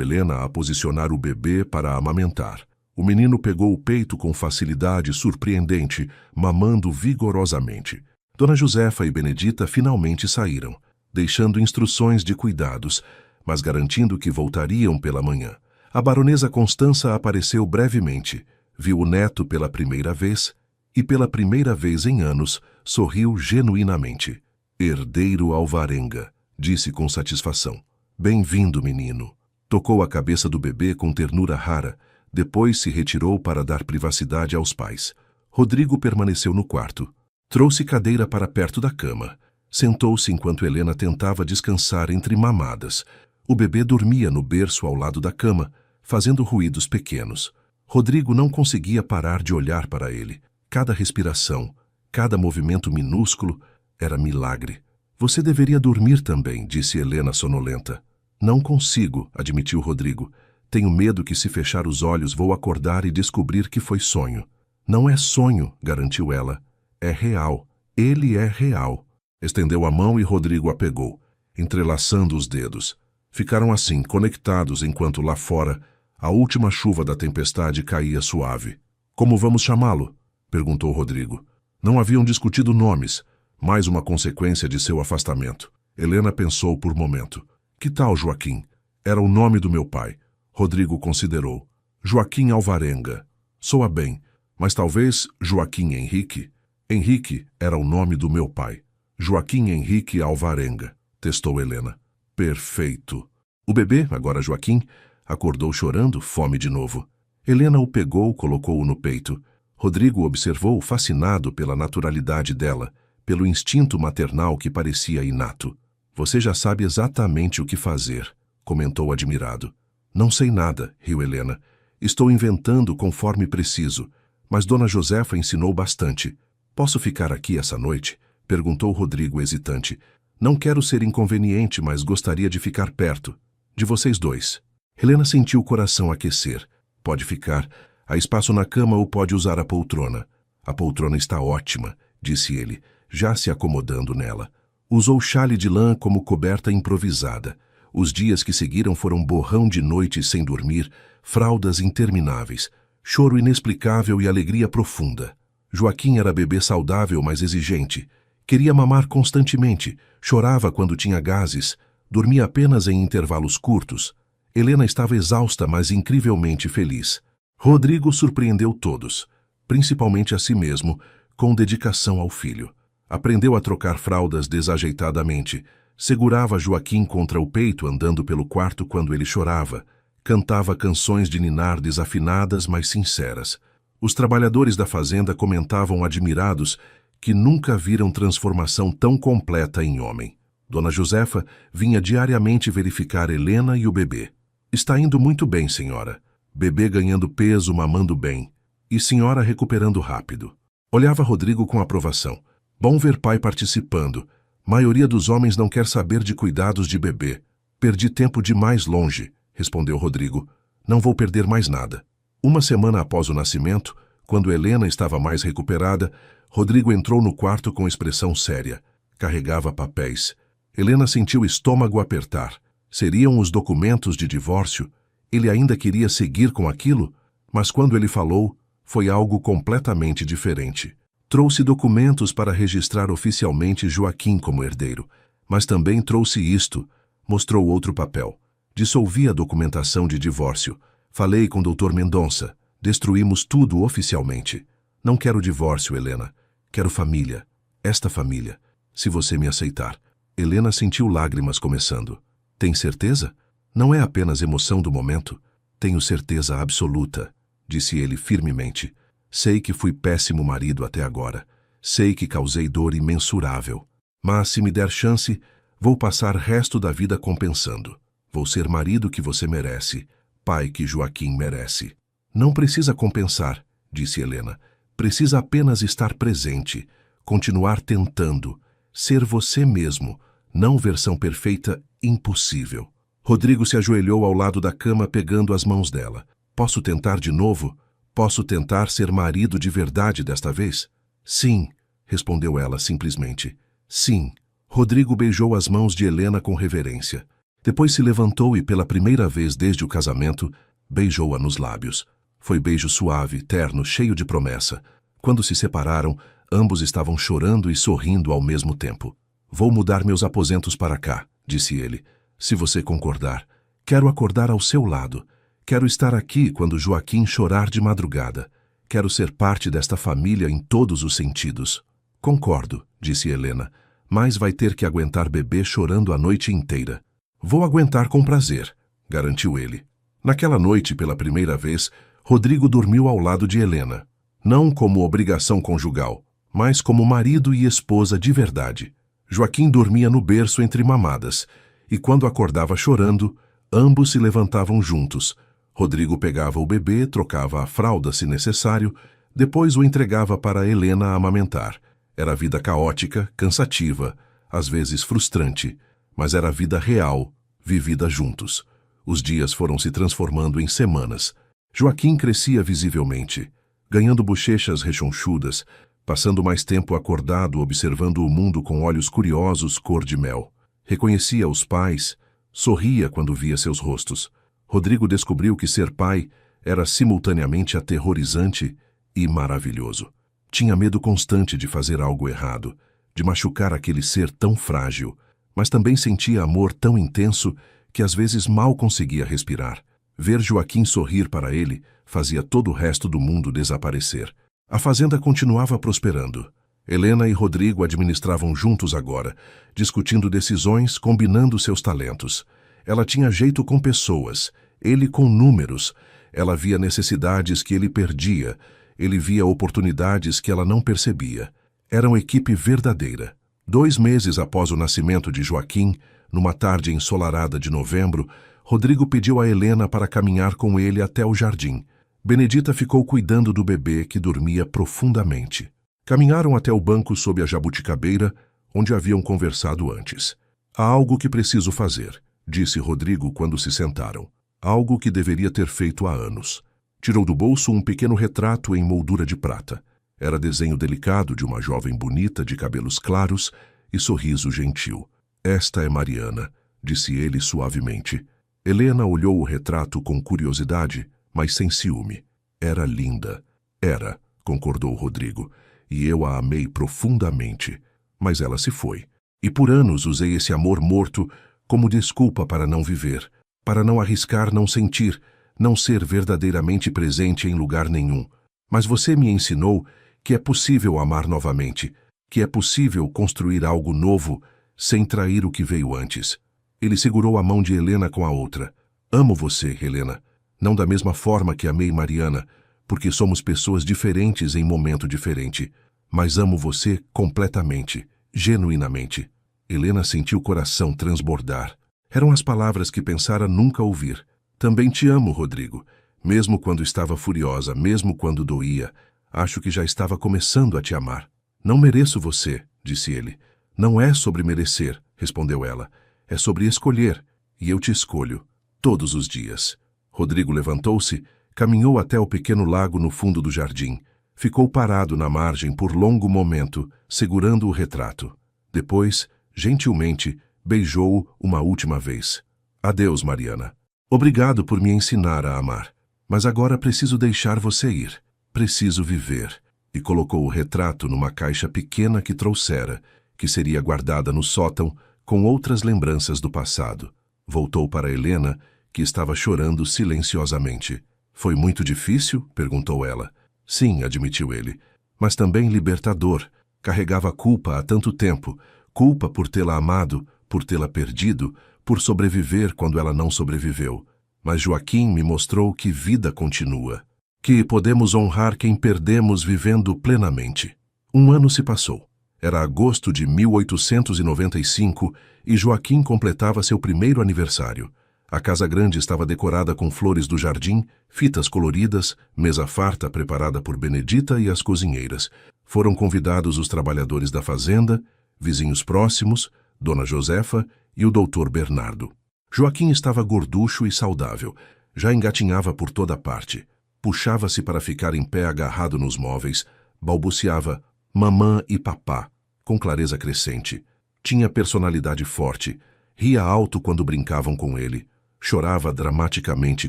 Speaker 1: Helena a posicionar o bebê para amamentar. O menino pegou o peito com facilidade surpreendente, mamando vigorosamente. Dona Josefa e Benedita finalmente saíram, deixando instruções de cuidados, mas garantindo que voltariam pela manhã. A baronesa Constança apareceu brevemente, viu o neto pela primeira vez e, pela primeira vez em anos, sorriu genuinamente. Herdeiro Alvarenga, disse com satisfação. Bem-vindo, menino. Tocou a cabeça do bebê com ternura rara, depois se retirou para dar privacidade aos pais. Rodrigo permaneceu no quarto. Trouxe cadeira para perto da cama. Sentou-se enquanto Helena tentava descansar entre mamadas. O bebê dormia no berço ao lado da cama, fazendo ruídos pequenos. Rodrigo não conseguia parar de olhar para ele. Cada respiração, cada movimento minúsculo era milagre. Você deveria dormir também, disse Helena sonolenta. Não consigo, admitiu Rodrigo. Tenho medo que se fechar os olhos vou acordar e descobrir que foi sonho. Não é sonho, garantiu ela. É real. Ele é real. Estendeu a mão e Rodrigo a pegou, entrelaçando os dedos. Ficaram assim, conectados, enquanto lá fora a última chuva da tempestade caía suave. Como vamos chamá-lo? Perguntou Rodrigo. Não haviam discutido nomes, mais uma consequência de seu afastamento. Helena pensou por momento. Que tal Joaquim? Era o nome do meu pai. Rodrigo considerou. Joaquim Alvarenga. Soa bem, mas talvez Joaquim Henrique? Henrique era o nome do meu pai. Joaquim Henrique Alvarenga, testou Helena. Perfeito. O bebê, agora Joaquim, acordou chorando, fome de novo. Helena o pegou, colocou-o no peito. Rodrigo observou, fascinado pela naturalidade dela, pelo instinto maternal que parecia inato. Você já sabe exatamente o que fazer, comentou admirado. Não sei nada, riu Helena. Estou inventando conforme preciso, mas Dona Josefa ensinou bastante. Posso ficar aqui essa noite? Perguntou Rodrigo hesitante. Não quero ser inconveniente, mas gostaria de ficar perto. De vocês dois. Helena sentiu o coração aquecer. Pode ficar. Há espaço na cama ou pode usar a poltrona. A poltrona está ótima, disse ele, já se acomodando nela. Usou chale de lã como coberta improvisada. Os dias que seguiram foram borrão de noites sem dormir, fraldas intermináveis, choro inexplicável e alegria profunda. Joaquim era bebê saudável, mas exigente. Queria mamar constantemente, chorava quando tinha gases, dormia apenas em intervalos curtos. Helena estava exausta, mas incrivelmente feliz. Rodrigo surpreendeu todos, principalmente a si mesmo, com dedicação ao filho. Aprendeu a trocar fraldas desajeitadamente, segurava Joaquim contra o peito andando pelo quarto quando ele chorava, cantava canções de ninar desafinadas, mas sinceras. Os trabalhadores da fazenda comentavam admirados que nunca viram transformação tão completa em homem. Dona Josefa vinha diariamente verificar Helena e o bebê. Está indo muito bem, senhora. Bebê ganhando peso, mamando bem. E senhora recuperando rápido. Olhava Rodrigo com aprovação. Bom ver pai participando. Maioria dos homens não quer saber de cuidados de bebê. Perdi tempo demais longe, respondeu Rodrigo. Não vou perder mais nada. Uma semana após o nascimento, quando Helena estava mais recuperada, Rodrigo entrou no quarto com expressão séria. Carregava papéis. Helena sentiu o estômago apertar. Seriam os documentos de divórcio? Ele ainda queria seguir com aquilo? Mas quando ele falou, foi algo completamente diferente. Trouxe documentos para registrar oficialmente Joaquim como herdeiro, mas também trouxe isto. Mostrou outro papel. Dissolvi a documentação de divórcio. Falei com Dr. Mendonça. Destruímos tudo oficialmente. Não quero divórcio, Helena. Quero família. Esta família. Se você me aceitar. Helena sentiu lágrimas começando. Tem certeza? Não é apenas emoção do momento. Tenho certeza absoluta, disse ele firmemente. Sei que fui péssimo marido até agora. Sei que causei dor imensurável. Mas, se me der chance, vou passar o resto da vida compensando. Vou ser marido que você merece, pai que Joaquim merece. Não precisa compensar, disse Helena. Precisa apenas estar presente, continuar tentando, ser você mesmo, não versão perfeita Impossível. Rodrigo se ajoelhou ao lado da cama pegando as mãos dela. Posso tentar de novo? Posso tentar ser marido de verdade desta vez? Sim, respondeu ela simplesmente. Sim. Rodrigo beijou as mãos de Helena com reverência. Depois se levantou e, pela primeira vez desde o casamento, beijou-a nos lábios. Foi beijo suave, terno, cheio de promessa. Quando se separaram, ambos estavam chorando e sorrindo ao mesmo tempo. Vou mudar meus aposentos para cá, disse ele. Se você concordar. Quero acordar ao seu lado. Quero estar aqui quando Joaquim chorar de madrugada. Quero ser parte desta família em todos os sentidos. Concordo, disse Helena, mas vai ter que aguentar bebê chorando a noite inteira. Vou aguentar com prazer, garantiu ele. Naquela noite, pela primeira vez, Rodrigo dormiu ao lado de Helena. Não como obrigação conjugal, mas como marido e esposa de verdade. Joaquim dormia no berço entre mamadas, e quando acordava chorando, ambos se levantavam juntos. Rodrigo pegava o bebê, trocava a fralda se necessário, depois o entregava para Helena amamentar. Era vida caótica, cansativa, às vezes frustrante, mas era vida real, vivida juntos. Os dias foram se transformando em semanas. Joaquim crescia visivelmente, ganhando bochechas rechonchudas, passando mais tempo acordado observando o mundo com olhos curiosos cor de mel. Reconhecia os pais, sorria quando via seus rostos. Rodrigo descobriu que ser pai era simultaneamente aterrorizante e maravilhoso. Tinha medo constante de fazer algo errado, de machucar aquele ser tão frágil, mas também sentia amor tão intenso que às vezes mal conseguia respirar. Ver Joaquim sorrir para ele fazia todo o resto do mundo desaparecer. A fazenda continuava prosperando. Helena e Rodrigo administravam juntos agora, discutindo decisões, combinando seus talentos. Ela tinha jeito com pessoas, ele com números. Ela via necessidades que ele perdia, ele via oportunidades que ela não percebia. Eram equipe verdadeira. 2 meses após o nascimento de Joaquim, numa tarde ensolarada de novembro, Rodrigo pediu a Helena para caminhar com ele até o jardim. Benedita ficou cuidando do bebê que dormia profundamente. Caminharam até o banco sob a jabuticabeira, onde haviam conversado antes. Há algo que preciso fazer, disse Rodrigo quando se sentaram. Algo que deveria ter feito há anos. Tirou do bolso um pequeno retrato em moldura de prata. Era desenho delicado de uma jovem bonita de cabelos claros e sorriso gentil. Esta é Mariana, disse ele suavemente. Helena olhou o retrato com curiosidade, mas sem ciúme. Era linda. Era, concordou Rodrigo, e eu a amei profundamente. Mas ela se foi. E por anos usei esse amor morto como desculpa para não viver, para não arriscar não sentir, não ser verdadeiramente presente em lugar nenhum. Mas você me ensinou que é possível amar novamente, que é possível construir algo novo sem trair o que veio antes. Ele segurou a mão de Helena com a outra. Amo você, Helena. Não da mesma forma que amei Mariana, porque somos pessoas diferentes em momento diferente. Mas amo você completamente, genuinamente. Helena sentiu o coração transbordar. Eram as palavras que pensara nunca ouvir. Também te amo, Rodrigo. Mesmo quando estava furiosa, mesmo quando doía, acho que já estava começando a te amar. Não mereço você, disse ele. Não é sobre merecer, respondeu ela. É sobre escolher, e eu te escolho, todos os dias. Rodrigo levantou-se, caminhou até o pequeno lago no fundo do jardim. Ficou parado na margem por longo momento, segurando o retrato. Depois, gentilmente, beijou-o uma última vez. Adeus, Mariana. Obrigado por me ensinar a amar. Mas agora preciso deixar você ir. Preciso viver. E colocou o retrato numa caixa pequena que trouxera, que seria guardada no sótão com outras lembranças do passado. Voltou para Helena, que estava chorando silenciosamente. Foi muito difícil? Perguntou ela. Sim, admitiu ele. Mas também libertador. Carregava culpa há tanto tempo. Culpa por tê-la amado, por tê-la perdido, por sobreviver quando ela não sobreviveu. Mas Joaquim me mostrou que vida continua. Que podemos honrar quem perdemos vivendo plenamente. 1 ano se passou. Era agosto de 1895 e Joaquim completava seu primeiro aniversário. A casa grande estava decorada com flores do jardim, fitas coloridas, mesa farta preparada por Benedita e as cozinheiras. Foram convidados os trabalhadores da fazenda, vizinhos próximos, Dona Josefa e o doutor Bernardo. Joaquim estava gorducho e saudável, já engatinhava por toda parte. Puxava-se para ficar em pé agarrado nos móveis, balbuciava mamã e papá, com clareza crescente. Tinha personalidade forte, ria alto quando brincavam com ele, chorava dramaticamente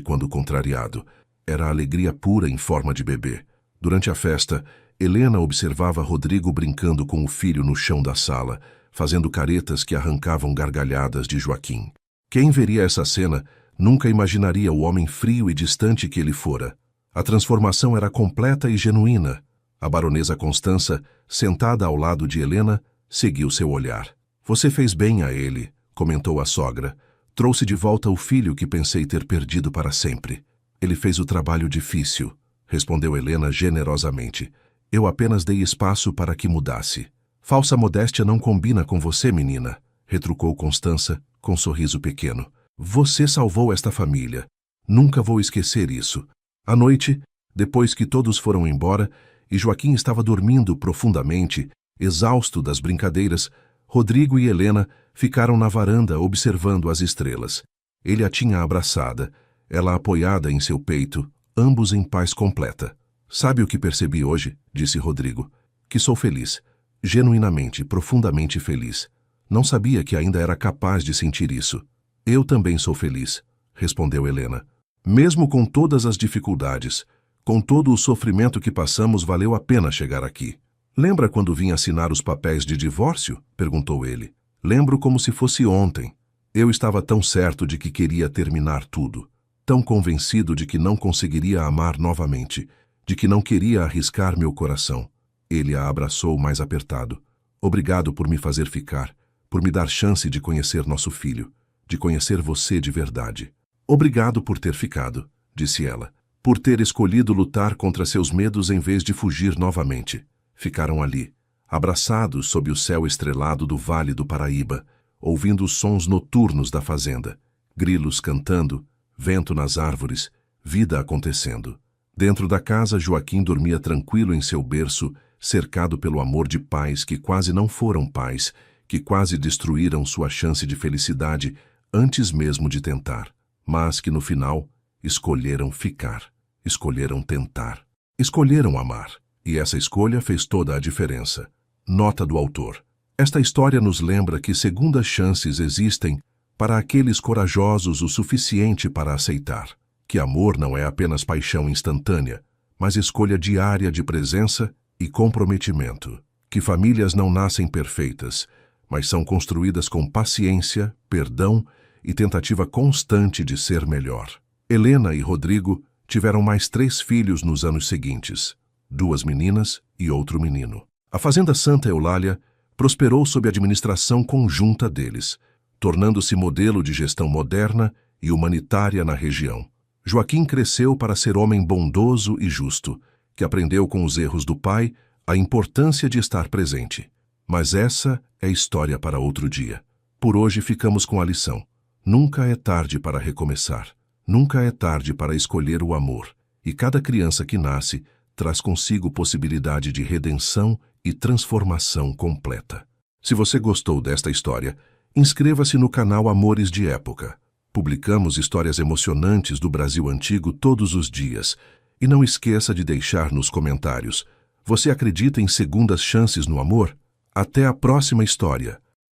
Speaker 1: quando contrariado. Era alegria pura em forma de bebê. Durante a festa, Helena observava Rodrigo brincando com o filho no chão da sala, fazendo caretas que arrancavam gargalhadas de Joaquim. Quem veria essa cena nunca imaginaria o homem frio e distante que ele fora. A transformação era completa e genuína. A baronesa Constança, sentada ao lado de Helena, seguiu seu olhar. Você fez bem a ele, comentou a sogra. Trouxe de volta o filho que pensei ter perdido para sempre. Ele fez o trabalho difícil, respondeu Helena generosamente. Eu apenas dei espaço para que mudasse. Falsa modéstia não combina com você, menina, retrucou Constança, com um sorriso pequeno. Você salvou esta família. Nunca vou esquecer isso. À noite, depois que todos foram embora e Joaquim estava dormindo profundamente, exausto das brincadeiras, Rodrigo e Helena ficaram na varanda observando as estrelas. Ele a tinha abraçada, ela apoiada em seu peito, ambos em paz completa. Sabe o que percebi hoje? Disse Rodrigo. Que sou feliz. Genuinamente, profundamente feliz. Não sabia que ainda era capaz de sentir isso. Eu também sou feliz, respondeu Helena. Mesmo com todas as dificuldades, com todo o sofrimento que passamos, valeu a pena chegar aqui. Lembra quando vim assinar os papéis de divórcio? Perguntou ele. Lembro como se fosse ontem. Eu estava tão certo de que queria terminar tudo, tão convencido de que não conseguiria amar novamente, de que não queria arriscar meu coração. Ele a abraçou mais apertado. Obrigado por me fazer ficar, por me dar chance de conhecer nosso filho, de conhecer você de verdade. Obrigado por ter ficado, disse ela, por ter escolhido lutar contra seus medos em vez de fugir novamente. Ficaram ali, abraçados sob o céu estrelado do Vale do Paraíba, ouvindo os sons noturnos da fazenda, grilos cantando, vento nas árvores, vida acontecendo. Dentro da casa, Joaquim dormia tranquilo em seu berço, cercado pelo amor de pais que quase não foram pais, que quase destruíram sua chance de felicidade antes mesmo de tentar, mas que no final escolheram ficar, escolheram tentar, escolheram amar. E essa escolha fez toda a diferença. Nota do autor. Esta história nos lembra que segundas chances existem para aqueles corajosos o suficiente para aceitar. Que amor não é apenas paixão instantânea, mas escolha diária de presença e comprometimento. Que famílias não nascem perfeitas, mas são construídas com paciência, perdão e tentativa constante de ser melhor. Helena e Rodrigo tiveram mais 3 filhos nos anos seguintes. 2 meninas e outro menino. A Fazenda Santa Eulália prosperou sob a administração conjunta deles, tornando-se modelo de gestão moderna e humanitária na região. Joaquim cresceu para ser homem bondoso e justo, que aprendeu com os erros do pai a importância de estar presente. Mas essa é história para outro dia. Por hoje ficamos com a lição. Nunca é tarde para recomeçar. Nunca é tarde para escolher o amor. E cada criança que nasce traz consigo possibilidade de redenção e transformação completa. Se você gostou desta história, inscreva-se no canal Amores de Época. Publicamos histórias emocionantes do Brasil antigo todos os dias. E não esqueça de deixar nos comentários: você acredita em segundas chances no amor? Até a próxima história!